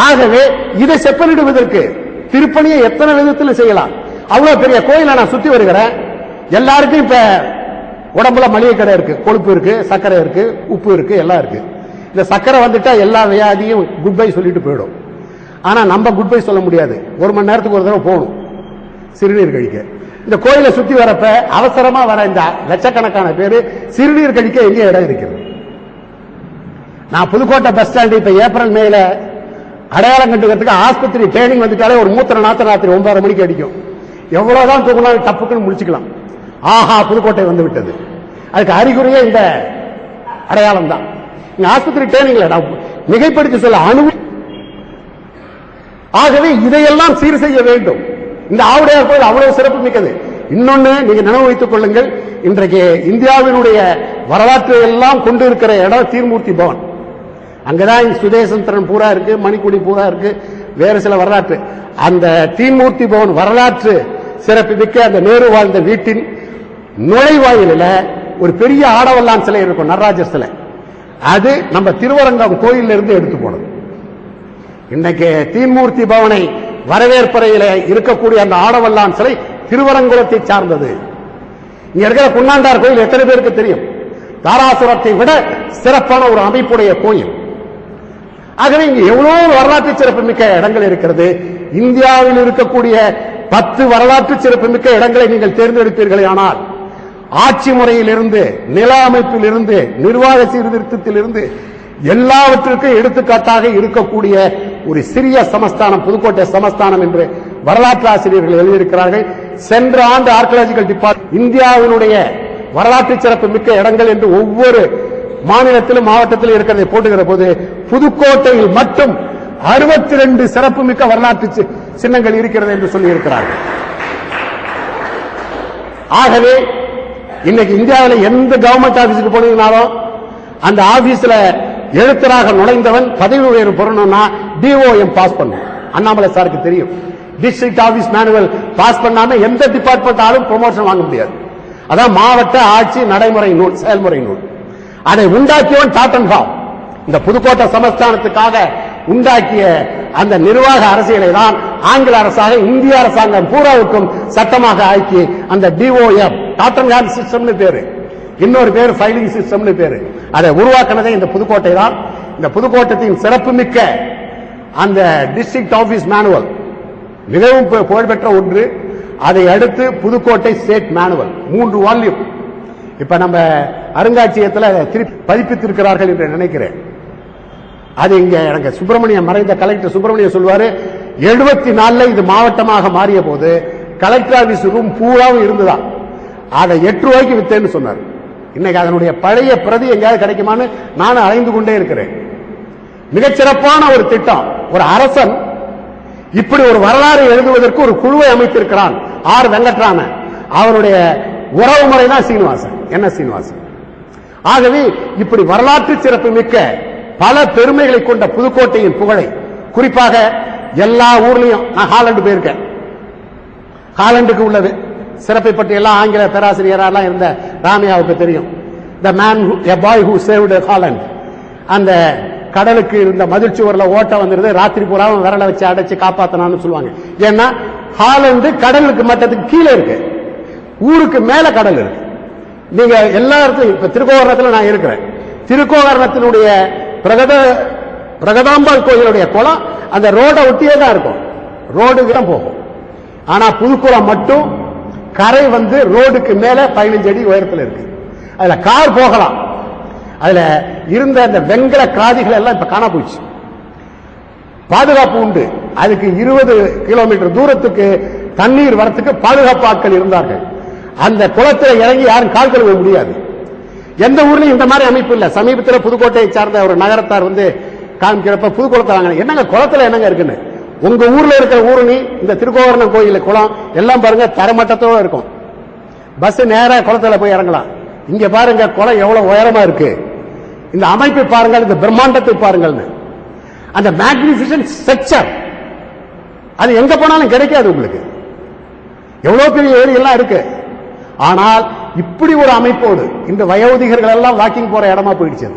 S1: ஆகவே இதை செப்பனிடுவதற்கு திருப்பணியை எத்தனை விதத்தில் செய்யலாம். அவ்வளவு பெரிய கோயிலை நான் சுத்தி வருகிறேன். எல்லாருக்கும் இப்ப உடம்புல மளிகை கடை இருக்கு, கொழுப்பு இருக்கு, சர்க்கரை இருக்கு, உப்பு இருக்கு, எல்லாம் இருக்கு. இந்த சர்க்கரை வந்துட்டா எல்லா வியாதியும் குட் பை சொல்லிட்டு போயிடும். ஆனா நம்ம குட் பை சொல்ல முடியாது. 1 மணி நேரத்துக்கு ஒரு தடவை போகணும் சிறுநீர் கழிக்க. இந்த கோயிலை சுத்தி வரப்ப அவசரமா வர இந்த லட்சக்கணக்கான பேரு சிறுநீர் கழிக்க எங்க இடம் இருக்கிறது? நான் புதுக்கோட்டை பஸ் ஸ்டாண்டு இப்ப ஏப்ரல் மேல அடையாளம் கட்டுக்கிறதுக்கு ஆஸ்பத்திரி ட்ரைனிங் வந்துட்டாலே ஒரு மூத்திர நாத்த ராத்திரி 9:30 மணிக்கு அடிக்கும். எவ்வளவுதான் தூங்கினாலும் டப்புக்குன்னு முடிச்சுக்கலாம். ஆஹா, புதுக்கோட்டை வந்து விட்டது. அதுக்கு அறிகுறியே இந்த அடையாளம் தான். இங்க ஆஸ்பத்திரி ட்ரைனிங்ல மிகைப்படுத்தி சொல்ல அணு. ஆகவே இதையெல்லாம் சீர் செய்ய வேண்டும். இந்த ஆவுடையார் கோயில் அவ்வளவு சிறப்பு மிக்கது. இன்னொன்னு நீங்க நினைவு வைத்துக் கொள்ளுங்கள், இன்றைக்கு இந்தியாவினுடைய வரலாற்றை எல்லாம் கொண்டு இருக்கிற இடம் தீர்மூர்த்தி பவன். அங்கதான் சுதேசந்திரன் பூரா இருக்கு, மணிக்குடி பூரா இருக்கு, வேறு சில வரலாற்று. அந்த தீர்மூர்த்தி பவன் வரலாற்று சிறப்புமிக்க அந்த நேரு வாழ்ந்த வீட்டின் நுழைவாயிலில் ஒரு பெரிய ஆடவல்லான் சிலை இருக்கும், நடராஜர் சிலை. அது நம்ம திருவரங்கம் கோயிலிருந்து எடுத்து போனது. இன்னைக்கு தீன்மூர்த்தி பவனை வரவேற்பறையில் இருக்கக்கூடிய அந்த ஆடவல்லான் சிலை திருவரங்குளத்தை சார்ந்தது. இங்க இருக்கிற குன்னாண்டார் கோயில் எத்தனை பேருக்கு தெரியும்? தாராசுரத்தை விட சிறப்பான ஒரு அமைப்புடைய கோயில். ஆகவே இங்கு எவ்வளவு வரலாற்று சிறப்புமிக்க இடங்கள் இருக்கிறது. இந்தியாவில் இருக்கக்கூடிய 10 வரலாற்று சிறப்புமிக்க இடங்களை நீங்கள் தேர்ந்தெடுப்பீர்களே ஆனால் ஆட்சி முறையிலிருந்து, நில அமைப்பிலிருந்து, நிர்வாக சீர்திருத்தத்திலிருந்து எல்லாவற்றிற்கும் எடுத்துக்காட்டாக இருக்கக்கூடிய ஒரு சிறிய சமஸ்தானம் புதுக்கோட்டை சமஸ்தானம் என்று வரலாற்று ஆசிரியர்கள் எழுதியிருக்கிறார்கள். சென்ற ஆண்டு ஆர்கியாலஜிக்கல் டிபார்ட்மெண்ட் இந்தியாவினுடைய வரலாற்று சிறப்பு மிக்க இடங்கள் என்று ஒவ்வொரு மாநிலத்திலும் மாவட்டத்திலும் இருக்கிறதை போட்டுகிற போது புதுக்கோட்டையில் மட்டும் 62 சிறப்பு மிக்க வரலாற்று சின்னங்கள் இருக்கிறது என்று சொல்லி இருக்கிறார்கள். ஆகவே இன்னைக்கு இந்தியாவில் எந்த கவர்மெண்ட் ஆபீஸுக்கு போனீங்கனாலும் அந்த ஆபீஸ்ல எழுத்தராக நுழைந்தவன் பதவி உயர்வு பெறணும்னா டிஓஎம் பாஸ் பண்ணும். அண்ணாமலை சாருக்கு தெரியும். டிஸ்ட்ரிக்ட் ஆபீஸ் மேனுவல் பாஸ் பண்ணாம எந்த டிபார்ட்மெண்ட் ஆளும் ப்ரமோஷன் வாங்க முடியாது. அதான் மாவட்ட ஆட்சி நடைமுறை நூல், செயல்முறை நூல். அதை உண்டாக்கியவன் டாட்டன்ஹாம். இந்த புதுக்கோட்டை சமஸ்தானத்துக்காக உண்டாக்கிய அந்த நிர்வாக அரசியலை தான் ஆங்கில அரசாக இந்திய அரசாங்கம் பூராவுக்கும் சட்டமாக ஆக்கி அந்த டிஓஎம் டாட்டன்ஹாம் சிஸ்டம்னு பேரு, இன்னொரு பேர் ஃபைலிங் சிஸ்டம்னு பேரு, அதை உருவாக்கினதே இந்த புதுக்கோட்டை தான். இந்த புதுக்கோட்டத்தின் சிறப்புமிக்க அந்த டிஸ்ட்ரிக்ட் ஆபீஸ் மேனுவல் மிகவும் புகழ்பெற்ற ஒன்று. அதை அடுத்து புதுக்கோட்டை ஸ்டேட் மேனுவல் 3 வால்யூம் இப்ப நம்ம அருங்காட்சியகத்தில் திருப்பி பதிப்பித்திருக்கிறார்கள் என்று நினைக்கிறேன். அது இங்க எனக்கு சுப்பிரமணியம், மறைந்த கலெக்டர் சுப்பிரமணியம் சொல்வாரு, 74 இது மாவட்டமாக மாறிய போது கலெக்டர் ஆபீஸ் ரூம் பூராவும் இருந்துதான், அதை 8 ரூபாய்க்கு வித்தேன்னு சொன்னார். இன்னைக்கு அதனுடைய பழைய பிரதி எங்கேயாவது கிடைக்குமான்னு நானும் அலைந்து கொண்டே இருக்கிறேன். மிகச்சிறப்பான ஒரு திட்டம். ஒரு அரசன் இப்படி ஒரு வரலாறு எழுதுவதற்கு ஒரு குழுவை அமைத்திருக்கிறான். ஆர் வெங்கட்ராமன், அவருடைய உறவு முறை தான் சீனிவாசன், என்ன சீனிவாசன். ஆகவே இப்படி வரலாற்று சிறப்பு மிக்க பல பெருமைகளை கொண்ட புதுக்கோட்டையின் புகழை, குறிப்பாக எல்லா ஊர்லயும், நான் ஹாலண்டு போயிருக்கேன், ஹாலண்டுக்கு உள்ளது சிறப்பை பற்றி எல்லாம் ஆங்கில பேராசிரியரெல்லாம் இருந்த ராமையாவுக்கு தெரியும். The man a boy who saved Holland. அந்த கடலுக்கு இருந்த மதிர்ச்சுவரில் ஓட்ட வந்துருது, ராத்திரி பூராவும் விரலை வச்சு அடைச்சு காப்பாத்தனான்னு சொல்லுவாங்க. ஏன்னா ஹாலண்டு கடலுக்கு மட்டத்துக்கு கீழே இருக்கு, ஊருக்கு மேல கடல் இருக்கு. நீங்க எல்லா இடத்துலையும், இப்ப திருக்கோவரணத்தில் நான் இருக்கிறேன், திருக்கோவரணத்தினுடைய பிரகதாம்பாள் கோயிலுடைய குளம் அந்த ரோட ஒட்டியே தான் இருக்கும், ரோடுக்கு தான் போகும். ஆனா புதுக்குளம் மட்டும் கரை வந்து ரோடுக்கு மேல 15 அடி உயரத்தில் இருக்கு. அதுல கார் போகலாம். அதுல இருந்த அந்த வெங்கல கிராதிகள் எல்லாம் இப்ப காண போச்சு. பாதுகாப்பு உண்டு. அதுக்கு 20 கிலோமீட்டர் தூரத்துக்கு தண்ணீர் வரத்துக்கு பாதுகாப்பாட்கள் இருந்தார்கள். அந்த குளத்தில் இறங்கி யாரும் கால் கழுவ முடியாது. எந்த ஊர்லயும் இந்த மாதிரி அமைப்பு இல்ல. சமீபத்தில் புதுக்கோட்டையை சார்ந்த ஒரு நகரத்தார் வந்து காமிக்கிறப்ப புதுக்குளத்தை வாங்க, என்னங்க குளத்துல என்னங்க இருக்குன்னு. உங்க ஊர்ல இருக்கிற ஊரணி, இந்த திருக்கோவரணம் கோயில் குளம் எல்லாம் பாருங்க தரமட்டத்தோட இருக்கும். பஸ் நேரா குளத்துல போய் இறங்கலாம். இங்க பாருங்க குளம் எவ்வளவு உயரமா இருக்கு, இந்த அமைப்பை பாருங்கள், இந்த பிரம்மாண்டத்தை பாருங்கள். அந்த மேக்னிஃபிஷன்ட் ஸ்ட்ரக்சர் அது எங்க போனாலும் கிடைக்காது உங்களுக்கு. எவ்வளவு பெரிய ஏரி எல்லாம் இருக்கு. ஆனால் இப்படி ஒரு அமைப்போடு இந்த வயோதிகர்கள் எல்லாம் வாக்கிங் போற இடமா போயிடுச்சு.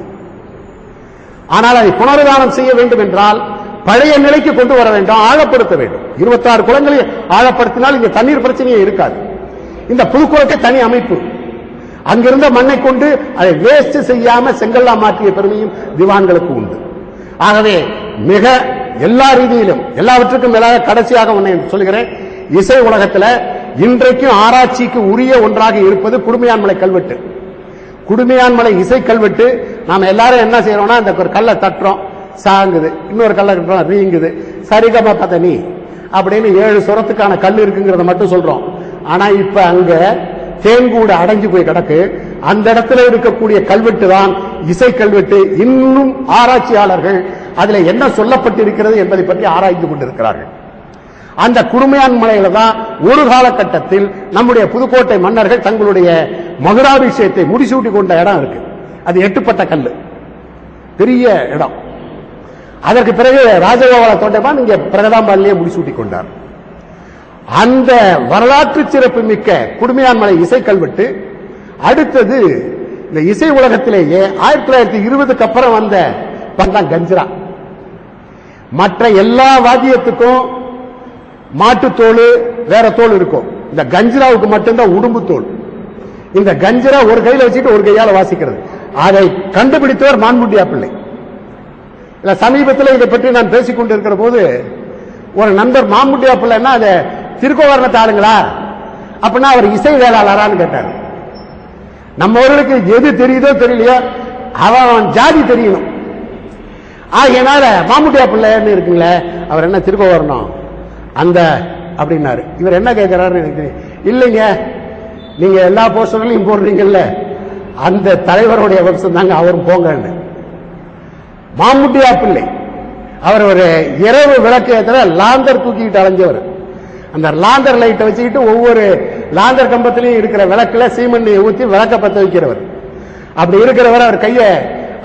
S1: ஆனால் அதை புனருதானம் செய்ய வேண்டும் என்றால் பழைய நிலைக்கு கொண்டு வர வேண்டும், ஆழப்படுத்த வேண்டும். 26 குளங்களை ஆழப்படுத்தினால் இங்க தண்ணீர் பிரச்சனையே இருக்காது. இந்த புதுக்கோட்டை தனி அமைப்பு. அங்கிருந்த மண்ணை கொண்டு அதை வேஸ்ட் செய்யாம செங்கல்லா மாற்றிய பெருமையும் திவான்களுக்கு உண்டு. ஆகவே மிக எல்லா ரீதியிலும் எல்லாவற்றுக்கும் மேலாக கடைசியாக ஒன்றை சொல்கிறேன். இசை உலகத்தில் இன்றைக்கும் ஆராய்ச்சிக்கு உரிய ஒன்றாக இருப்பது குடுமையான்மலை கல்வெட்டு. குடுமையான்மலை இசை கல்வெட்டு. நாம எல்லாரும் என்ன செய்யறோம்னா, இந்த ஒரு கல்லை தட்டுறோம், சாங்குது, இன்னொரு கல்லை கட்டுறோம், ரீங்குது, சரிகம பதனி அப்படின்னு 7 சுரத்துக்கான கல் இருக்குங்கிறத மட்டும் சொல்றோம். ஆனா இப்ப அங்க தேன்கூட அடைஞ்சு போய் கிடக்கு. அந்த இடத்துல இருக்கக்கூடிய கல்வெட்டு தான் இசை கல்வெட்டு. இன்னும் ஆராய்ச்சியாளர்கள் அதுல என்ன சொல்லப்பட்டிருக்கிறது என்பதை பற்றி ஆராய்ந்து கொண்டிருக்கிறார்கள். அந்த குடுமையான்மலையில தான் ஒரு காலகட்டத்தில் நம்முடைய புதுக்கோட்டை மன்னர்கள் தங்களுடைய மகுடாபிஷேகத்தை முடிசூட்டி கொண்ட இடம் இருக்கு. அது 8பட்ட கல்லு, பெரிய இடம். அதற்கு பிறகு ராஜகோபால தோட்டமான் இங்க பிரகதாம்பாலிலே முடிசூட்டி கொண்டார். அந்த வரலாற்று சிறப்பு மிக்க குடுமையான்மலை இசை கல்வெட்டு. அடுத்தது இந்த இசை உலகத்திலேயே 1920க்கு அப்புறம் வந்த கஞ்சிரா. மற்ற எல்லா வாத்தியத்துக்கும் மாட்டுத்தோல் வேற தோல் இருக்கும். இந்த கஞ்சிராவுக்கு மட்டும்தான் உடும்பு தோல். இந்த கஞ்சிரா ஒரு கையில வச்சுட்டு ஒரு கையால வாசிக்கிறது. அதை கண்டுபிடித்தவர் மான்முட்டியா பிள்ளை. சமீபத்தில் இதை பற்றி நான் பேசிக் கொண்டிருக்கிற போது ஒரு நண்பர் மான்முட்டியா பிள்ளைன்னா அது திருக்கோவரணத்தை ஆளுங்களா அப்படின்னா அவர் இசை வேளாளரான்னு கேட்டார். நம்ம ஊர்களுக்கு எது தெரியுதோ தெரியலையோ அவன் ஜாதி தெரியணும். ஆகையினால மாமுட்டியா பிள்ளைன்னு இருக்குங்களே அவர் என்ன திருக்கோவரணம் அந்த அப்படின்னாரு. இவர் என்ன கேட்கிறாரு எனக்கு இல்லைங்க, நீங்க எல்லா போஸ்டர்லையும் போடுறீங்கல்ல அந்த தலைவருடைய வம்சம் தாங்க அவரும் போங்கன்னு. மாமுட்டியா பிள்ளை அவர் ஒரு இரவு விளக்கு ஏற்ற லாந்தர் தூக்கிட்டு அலைஞ்சவர். அந்த லாந்தர் லைட்டை வச்சுக்கிட்டு ஒவ்வொரு லாந்தர் கம்பத்திலையும் இருக்கிற விளக்குல சீமெண்ணையை ஊற்றி விளக்க பத்த வைக்கிறவர். அப்படி இருக்கிறவர் அவர் கைய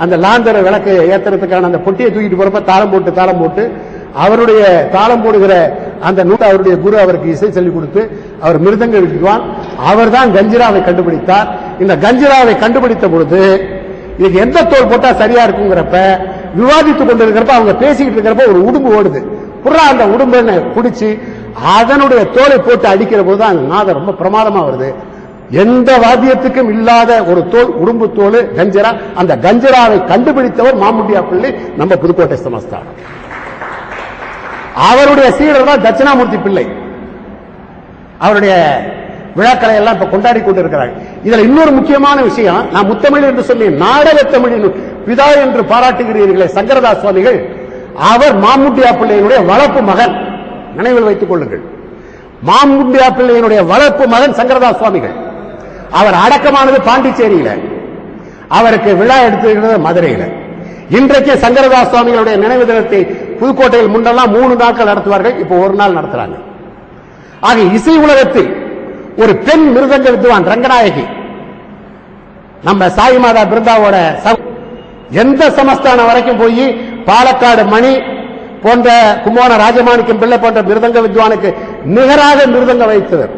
S1: அந்த லாந்தர் விளக்கு ஏத்துறதுக்கான அந்த பொட்டியை தூக்கிட்டு போறப்ப தாளம் போட்டு அவருடைய தாளம் போடுகிற அந்த நூலை அவருடைய குரு அவருக்கு இசை சொல்லிக் கொடுத்து அவர் மிருதங்க எழுதுவான். அவர் தான் கஞ்சிராவை கண்டுபிடித்தார். இந்த கஞ்சிராவை கண்டுபிடித்த பொழுது இதுக்கு எந்த தோல் போட்டா சரியா இருக்குங்கிறப்ப விவாதித்துக் கொண்டிருக்கிறப்ப அவங்க பேசிக்கிட்டு இருக்கிறப்ப ஒரு உடும்பு ஓடுது. புறா அந்த உடும்பை பிடிச்சி அதனுடைய தோலை போட்டு அடிக்கிற போது அந்த நாதம் ரொம்ப பிரமாதமா வருது. எந்த வாத்தியத்துக்கும் இல்லாத ஒரு தோல் உடும்பு தோல் கஞ்சரா. அந்த கஞ்சராவை கண்டுபிடித்தவர் மாமுட்டியா பிள்ளை நம்ம புதுக்கோட்டை சமஸ்தானம். அவருடைய சீடர் தான் தட்சிணாமூர்த்தி பிள்ளை. அவருடைய விழாக்களை எல்லாம் இப்ப கொண்டாடி கொண்டிருக்கிறார்கள். இதுல இன்னொரு முக்கியமான விஷயம், நான் முத்தமிழ் என்று சொல்லி நாடக தமிழின் பிதா என்று பாராட்டுகிறீர்களே சங்கரதாஸ் சுவாமிகள், அவர் மாமுட்டியா பிள்ளையினுடைய வளர்ப்பு மகன். நினைவில் வைத்துக் கொள்ளுங்கள், மாமுட்டியா பிள்ளையினுடைய வளர்ப்பு மகன் சங்கரதாஸ் சுவாமிகள். அவர் அடக்கமானது பாண்டிச்சேரியில, அவருக்கு விழா எடுத்துகிறது மதுரையில. இன்றைக்கு சங்கரதாஸ் சுவாமிகளுடைய நினைவு தினத்தை புதுக்கோட்டையில் முன்னெல்லாம் 3 நாட்கள் நடத்துவார்கள், இப்போ ஒரு நாள் நடத்துறாங்க. ஆக இசை உலகத்தில் ஒரு பெண் மிருதங்க வித்வான் ரங்கநாயகி நம்ம சாயிமாதா பிருந்தாவோட எந்த சமஸ்தானம் வரைக்கும் போய் பாலக்காடு மணி போன்ற கும்போண ராஜமாணிக்கம் பிள்ளை போன்ற மிருதங்க வித்வானுக்கு நிகராக மிருதங்க வைத்தவர்.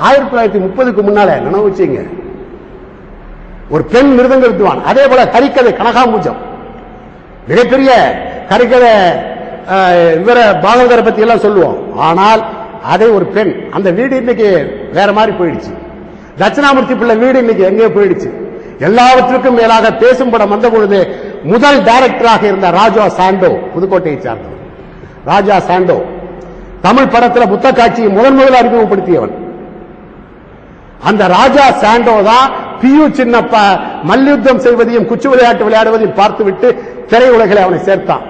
S1: 1930க்கு முன்னால நினைவு வச்சுங்க, ஒரு பெண் மிருதங்க வித்வான். அதே போல கரிக்கதை கனகாம்பூஜம் மிகப்பெரிய கரிக்கதை இவர பாகவதரை பத்தி எல்லாம் சொல்லுவோம். ஆனால் அதே ஒரு பெண். அந்த வீடு இன்னைக்கு வேற மாதிரி போயிடுச்சு. தட்சிணாமூர்த்தி பிள்ளை வீடு இன்னைக்கு எங்கேயோ போயிடுச்சு. எல்லாவற்றுக்கும் மேலாக பேசும் படம் வந்த பொழுது முதல் டைரக்டராக இருந்த ராஜா சாண்டோ, புதுக்கோட்டையை சார்ந்தவர். ராஜா சாண்டோ தமிழ் படத்தில் புத்த காட்சியை முதல் அறிமுகப்படுத்தியவன். அந்த ராஜா சாண்டோ தான் பியு சின்னப்பா மல்யுத்தம் செய்வதையும் குச்சி விளையாட்டு விளையாடுவதையும் பார்த்துவிட்டு திரையுலகில் அவனை சேர்த்தான்.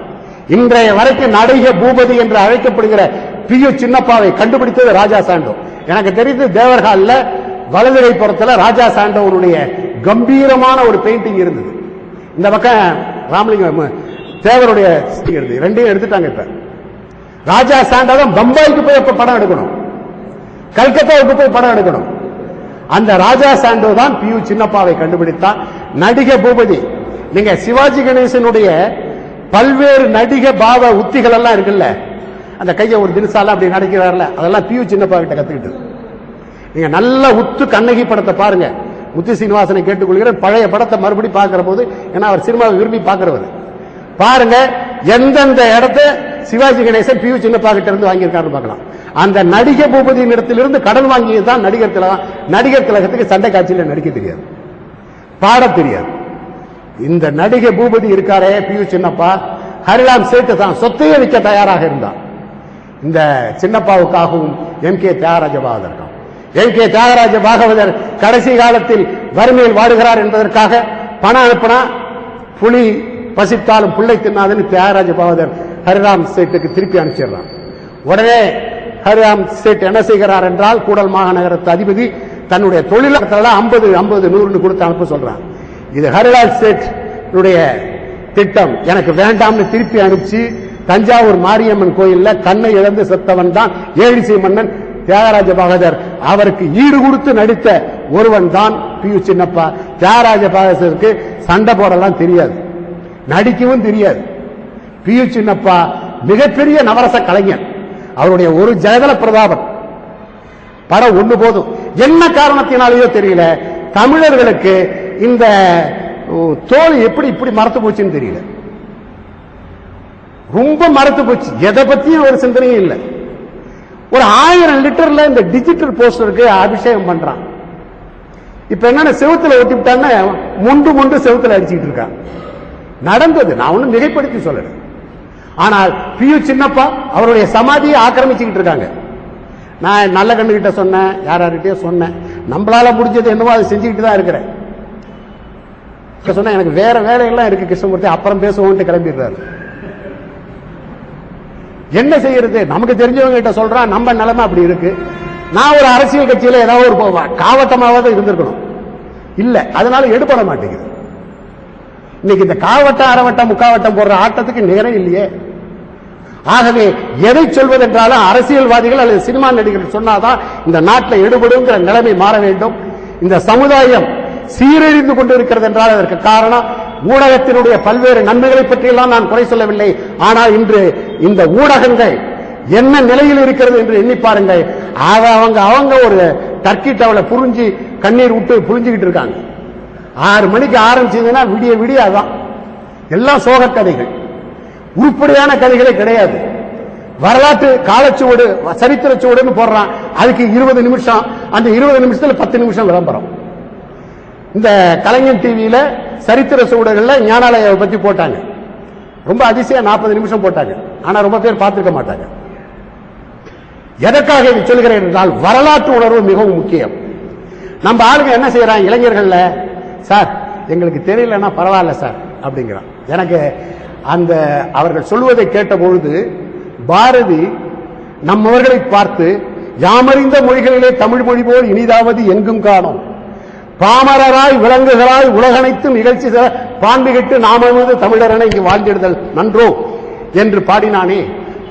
S1: இன்றைய வரைக்கும் நடிக பூபதி என்று அழைக்கப்படுகிற பியு சின்னப்பாவை கண்டுபிடித்தது ராஜா சாண்டோ. எனக்கு தெரிந்து தேவர்கால்ல வலதுகை புறத்தில் ராஜா சாண்டோனுடைய கம்பீரமான ஒரு பெயிண்டிங் இருந்தது. இந்த பக்கம் ராமலிங்கம் தேவருடைய ரெண்டையும் எடுத்துட்டாங்க. இப்ப ராஜா சாண்டோ தான் பம்பாய்க்கு போய் இப்ப படம் எடுக்கணும், கல்கத்தாவுக்கு போய் படம் எடுக்கணும். அந்த ராஜா சாண்டோ தான் பியு சின்னப்பாவை கண்டுபிடித்தான். நடிக பூபதி, நீங்க சிவாஜி கணேசனுடைய பல்வேறு நடிக பாவ உத்திகள் எல்லாம் இருக்குல்ல, அந்த கையை ஒரு தினசால அப்படி நடிக்கிறார்ல, அதெல்லாம் பியு சின்னப்பா கிட்ட கத்துக்கிட்டு. நீங்க நல்ல உத்து கண்ணகி படத்தை பாருங்க. முத்து சீனிவாசனை கேட்டுக்கொள்கிறேன், பழைய படத்தை மறுபடி பார்க்கிற போது, ஏன்னா அவர் சினிமாவை விரும்பி பார்க்கிறவர், பாருங்க எந்தெந்த இடத்த சிவாஜி கணேசன் பியு சின்னப்பா கிட்ட இருந்து வாங்கியிருக்காரு பார்க்கலாம். அந்த நடிக பூபதியின் இடத்திலிருந்து கடன் வாங்கியதுதான் நடிகர் திலகம். நடிகர் திலகத்துக்கு சண்டை காட்சியில் நடிக்க தெரியாது, பாட தெரியாது. இந்த நடிக பூபதி இருக்காரே பியு சின்னப்பா, ஹரிராம் சேட்டு தான் சொத்தையே விற்க தயாராக இருந்தான். இந்த சின்னப்பாவுக்காகவும் எம்.கே. தியாகராஜ பாகவதர், எம்.கே. தியாகராஜ பாகவதர் கடைசி காலத்தில் வறுமையில் வாடுகிறார் என்பதற்காக பணம் அனுப்பினா புலி பசித்தாலும் பிள்ளை தின்னாதுன்னு தியாகராஜ பாகவதர் ஹரிராம் சேட்டுக்கு திருப்பி அனுப்பிச்சிடறான். உடனே ஹரிராம் சேட் என்ன செய்கிறார் என்றால், கூடல் மாநகரத்து அதிபதி தன்னுடைய தொழிலாளர்கள் 50, 100 கொடுத்து அனுப்ப சொல்றான். இது ஹரிராம் சேட் திட்டம், எனக்கு வேண்டாம்னு திருப்பி அனுப்பிச்சு தஞ்சாவூர் மாரியம்மன் கோயில்ல கண்ணை இழந்து செத்தவன் தான் ஏழிசை மன்னன் தியாகராஜ பாகவதர். அவருக்கு ஈடு கொடுத்து நடித்த ஒருவன் தான் பியு சின்னப்பா. தியாகராஜ பாகவதருக்கு சண்டை போடலாம் தெரியாது, நடிக்கவும் தெரியாது. பியு சின்னப்பா மிகப்பெரிய நவரச கலைஞர். அவருடைய ஒரு ஜெயதல பிரதாபன் படம் ஒண்ணு போதும். என்ன காரணத்தினாலேயோ தெரியல, தமிழர்களுக்கு இந்த தோல் எப்படி இப்படி மறத்து போச்சுன்னு தெரியல. ரொம்ப மறத்து போச்சு. எதை பத்தியும் ஒரு சிந்தனையும் இல்லை. ஒரு 1000 லிட்டர்ல இந்த டிஜிட்டல் போஸ்டருக்கு அபிஷேகம் பண்றான். இப்ப என்ன செவுத்துல ஒட்டி விட்டான்னு மொண்டு செவுத்துல அடிச்சுட்டு இருக்கான். நடந்தது, நான் ஒன்னும் மிகைப்படுத்தி சொல்லல. ஆனால் பியு சின்னப்பா அவருடைய சமாதியை ஆக்கிரமிச்சுக்கிட்டு இருக்காங்க. நான் நல்ல கண்ணுகிட்ட சொன்னேன், யார்கிட்டயோ சொன்னேன், நம்மளால முடிஞ்சது என்னவோ அதை செஞ்சுக்கிட்டு தான் இருக்கிறேன். சொன்ன எனக்கு வேற வேலையெல்லாம் இருக்கு கிருஷ்ணமூர்த்தி, அப்புறம் பேசுவோம்ட்டு கிளம்பிடுறாரு. என்ன செய்யறது, நமக்கு தெரிஞ்சவங்க கிட்ட சொல்றான், நம்ம நிலைமை அப்படி இருக்கு. நான் ஒரு அரசியல் கட்சியில ஏதாவது ஒரு காவட்டமாவது இருந்திருக்கணும், இல்ல, அதனால எடுபட மாட்டேங்குது. இன்னைக்கு இந்த காவட்டம் அரைவட்டம் முக்காவட்டம் போடுற ஆட்டத்துக்கு நேரம் இல்லையே. ஆகவே எதை சொல்வதென்றாலும் அரசியல்வாதிகள் அல்லது சினிமா நடிகர்கள் சொன்னாதான் இந்த நாட்டில் எடுபடுங்கிற நிலைமை மாற வேண்டும். இந்த சமுதாயம் சீரழிந்து கொண்டிருக்கிறது என்றால் அதற்கு காரணம் ஊடகத்தினுடைய பல்வேறு நன்மைகளை பற்றியெல்லாம் நான் குறை சொல்லவில்லை. ஆனால் இன்று இந்த ஊடகங்கள் என்ன நிலையில் இருக்கிறது என்று எண்ணி பாருங்கள். அவங்க ஒரு டர்க்கி டவலை புரிஞ்சு கண்ணீர் விட்டு புரிஞ்சுக்கிட்டு இருக்காங்க. 6 மணிக்கு ஆரம்பிச்சதுன்னா விடிய விடிய அதான் எல்லாம் சோக கதைகள், உருப்படியான கதைகளே கிடையாது. வரலாற்று காலச்சுவடு சரித்திர சுவடுன்னு போடுறான், அதுக்கு 20 நிமிஷம், அந்த 20 நிமிஷத்துல 10 நிமிஷம் விளம்பரம். இந்த கலைஞர் டிவியில சரித்திர சுவடுகள்ல ஞானாலயாவை பத்தி போட்டாங்க, ரொம்ப அதிசயம் 40 நிமிஷம் போட்டாங்க. ஆனா ரொம்ப பேர் பார்த்திருக்க மாட்டாங்க. எதற்காக இது சொல்கிறேன் என்றால் வரலாற்று உணர்வு மிகவும் முக்கியம். நம்ம ஆளுங்க என்ன செய்யறாங்க, இளைஞர்கள்ல, சார் எங்களுக்கு தெரியலன்னா பரவாயில்ல சார் அப்படிங்கிறான். எனக்கு அந்த அவர்கள் சொல்வதை கேட்ட பொழுது பாரதி நம்மவர்களை பார்த்து யாமறிந்த மொழிகளிலே தமிழ் மொழி போல் இனிதாவது எங்கும் காணோம், பாமரராய் விலங்குகளாய் உலகனைத்து நிகழ்ச்சி பாண்டிகிட்டு நாமது தமிழரென இங்கு வாழ்ந்திடுதல் நன்றோ என்று பாடினானே.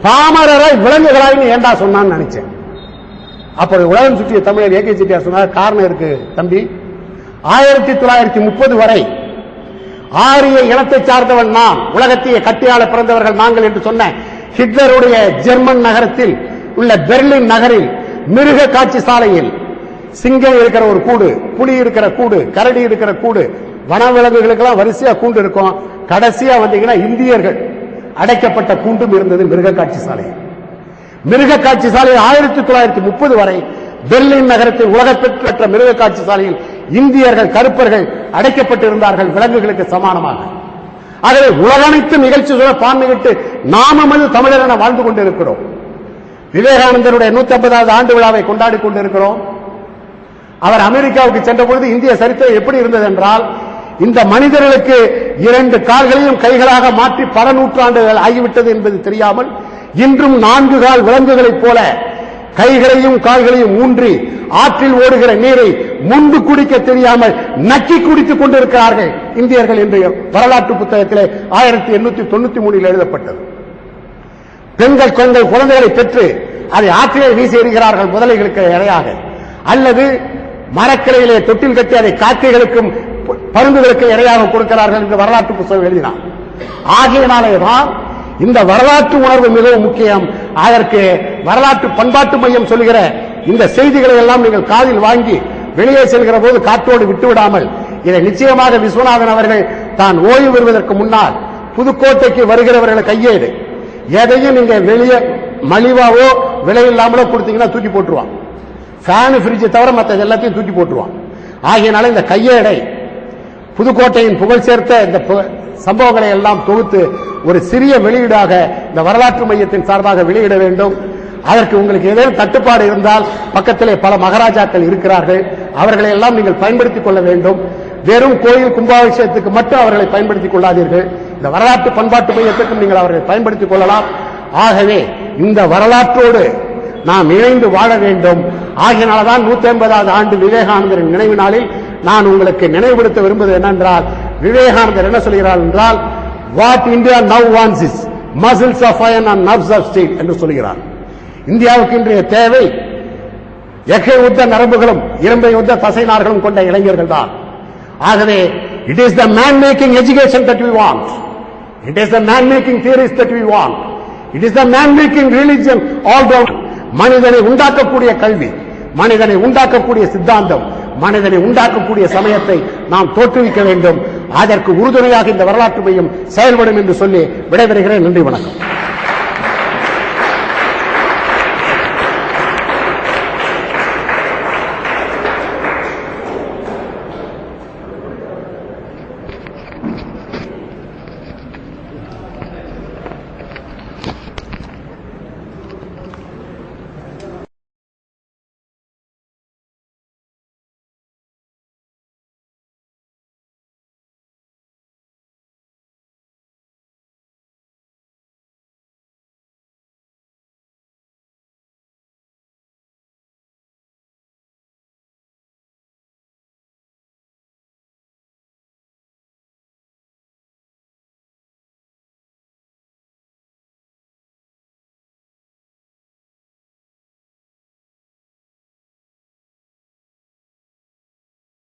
S1: பாமரராய் விலங்குகளாய்னு ஏண்டா சொன்னான்னு நினைச்சேன். அப்படி உலகம் சுற்றிய தமிழர் ஏகே செட்டியார் சொன்னார், காரணம் இருக்கு தம்பி, 1930 வரை ஆரிய இனத்தை சார்ந்தவன் நான், உலகத்தையே கட்டியாள பிறந்தவர்கள் நாங்கள் என்று சொன்ன ஹிட்லருடைய ஜெர்மன் நகரத்தில் உள்ள பெர்லின் நகரில் மிருக காட்சி சாலையில் சிங்கம் இருக்கிற ஒரு கூடு, புலி இருக்கிற கூடு, கரடி இருக்கிற கூடு, வனவிலங்குகளுக்கெல்லாம் வரிசையா கூண்டு இருக்கும். கடைசியா வந்தீங்கன்னா இந்தியர்கள் அடைக்கப்பட்ட கூண்டும் இருந்தது மிருக காட்சி சாலை. மிருக காட்சி சாலையில் 1930 வரை பெர்லின் நகரத்தில் உலகப்பெற்ற மிருக காட்சி சாலையில் இந்தியர்கள் கருப்பர்கள் அடைக்கப்பட்டிருந்தார்கள் விலங்குகளுக்கு சமானமாக. ஆகவே உலகனைத்து நிகழ்ச்சி பான்மையிட்டு நாமமது தமிழர் என வாழ்ந்து கொண்டிருக்கிறோம். விவேகானந்தருடைய 150வது ஆண்டு விழாவை கொண்டாடி கொண்டிருக்கிறோம். அவர் அமெரிக்காவுக்கு சென்ற பொழுது இந்திய சரித்திரம் எப்படி இருந்தது என்றால், இந்த மனிதர்களுக்கு 2 கால்களையும் கைகளாக மாற்றி பல நூற்றாண்டுகள் ஆகிவிட்டது என்பது தெரியாமல் இன்றும் 4 கால் விலங்குகளைப் போல கைகளையும் கால்களையும் ஊன்றி ஆற்றில் ஓடுகிற நீரை முன்பு குடிக்க தெரியாமல் நக்கி குடித்துக் கொண்டிருக்கிறார்கள் இந்தியர்கள் என்று வரலாற்று புத்தகத்திலே 1893 எழுதப்பட்டது. பெண்கள் குழந்தைகளை பெற்று அதை ஆற்றிலே வீசி எறிகிறார்கள் முதலைகளுக்கு இரையாக, அல்லது மரக்கிளையிலே தொட்டில் கட்டி அதை காக்கைகளுக்கும் பருந்துகளுக்கு இரையாக கொடுக்கிறார்கள் என்று வரலாற்று புத்தகம் எழுதினார். ஆகையினாலேதான் இந்த வரலாற்று உணர்வு மிகவும் முக்கியம். அதற்கு வரலாற்று பண்பாட்டு மையம் சொல்கிற இந்த செய்திகளை எல்லாம் நீங்கள் காதில் வாங்கி வெளியே செல்கிற போது காற்றோடு விட்டுவிடாமல், இதை நிச்சயமாக விஸ்வநாதன் அவர்கள் தான் ஓய்வு பெறுவதற்கு முன்னால் புதுக்கோட்டைக்கு வருகிறவர்களை கையேடு, எதையும் நீங்க வெளியே மலிவாவோ விலையில்லாமலோ கொடுத்தீங்கன்னா தூக்கி போட்டுருவான். ஃபேன் ஃப்ரிட்ஜ் தவிர மற்ற எல்லாத்தையும் தூக்கி போட்டுருவான். ஆகையினால இந்த கையேடை புதுக்கோட்டையின் புகழ் சேர்த்த இந்த சம்பவங்களை எல்லாம் தொகுத்து ஒரு சிறிய வெளியீடாக இந்த வரலாற்று மையத்தின் சார்பாக வெளியிட வேண்டும். அதற்கு உங்களுக்கு ஏதேனும் தட்டுப்பாடு இருந்தால் பக்கத்திலே பல மகாராஜாக்கள் இருக்கிறார்கள், அவர்களை எல்லாம் நீங்கள் பயன்படுத்திக் கொள்ள வேண்டும். வெறும் கோயில் கும்பாபிஷேகத்துக்கு மட்டும் அவர்களை பயன்படுத்திக் கொள்ளாதீர்கள். இந்த வரலாற்று பண்பாட்டு மையத்திற்கும் நீங்கள் அவர்களை பயன்படுத்திக் கொள்ளலாம். ஆகவே இந்த வரலாற்றோடு நாம் இணைந்து வாழ வேண்டும். ஆகையினால்தான் 150வது ஆண்டு விவேகானந்தரின் நினைவு நாளில் நான் உங்களுக்கு நினைவுபடுத்த விரும்புவது என்னென்றால், விவேகானந்தர் என்ன சொல்கிறார் என்றால், what India now wants is muscles of iron and nerves of steel என்று சொல்கிறார். இந்தியாவுக்கு இன்றைய தேவை எஃகை உத்த நரம்புகளும் இரும்பை உத்த தசைநார்களும் கொண்ட இளைஞர்கள் தான். ஆகவே it is the man making education that we want, it is the man making theories that we want, it is the man making religion all down. மனிதனை உண்டாக்கக்கூடிய கல்வி, மனிதனை உண்டாக்கக்கூடிய சித்தாந்தம், மனிதனை உண்டாக்கக்கூடிய சமயத்தை நாம் தோற்றுவிக்க வேண்டும். அதற்கு உறுதுணையாக இந்த வரலாற்று மையம் செயல்படும் என்று சொல்லி விடைபெறுகிறேன். நன்றி, வணக்கம்.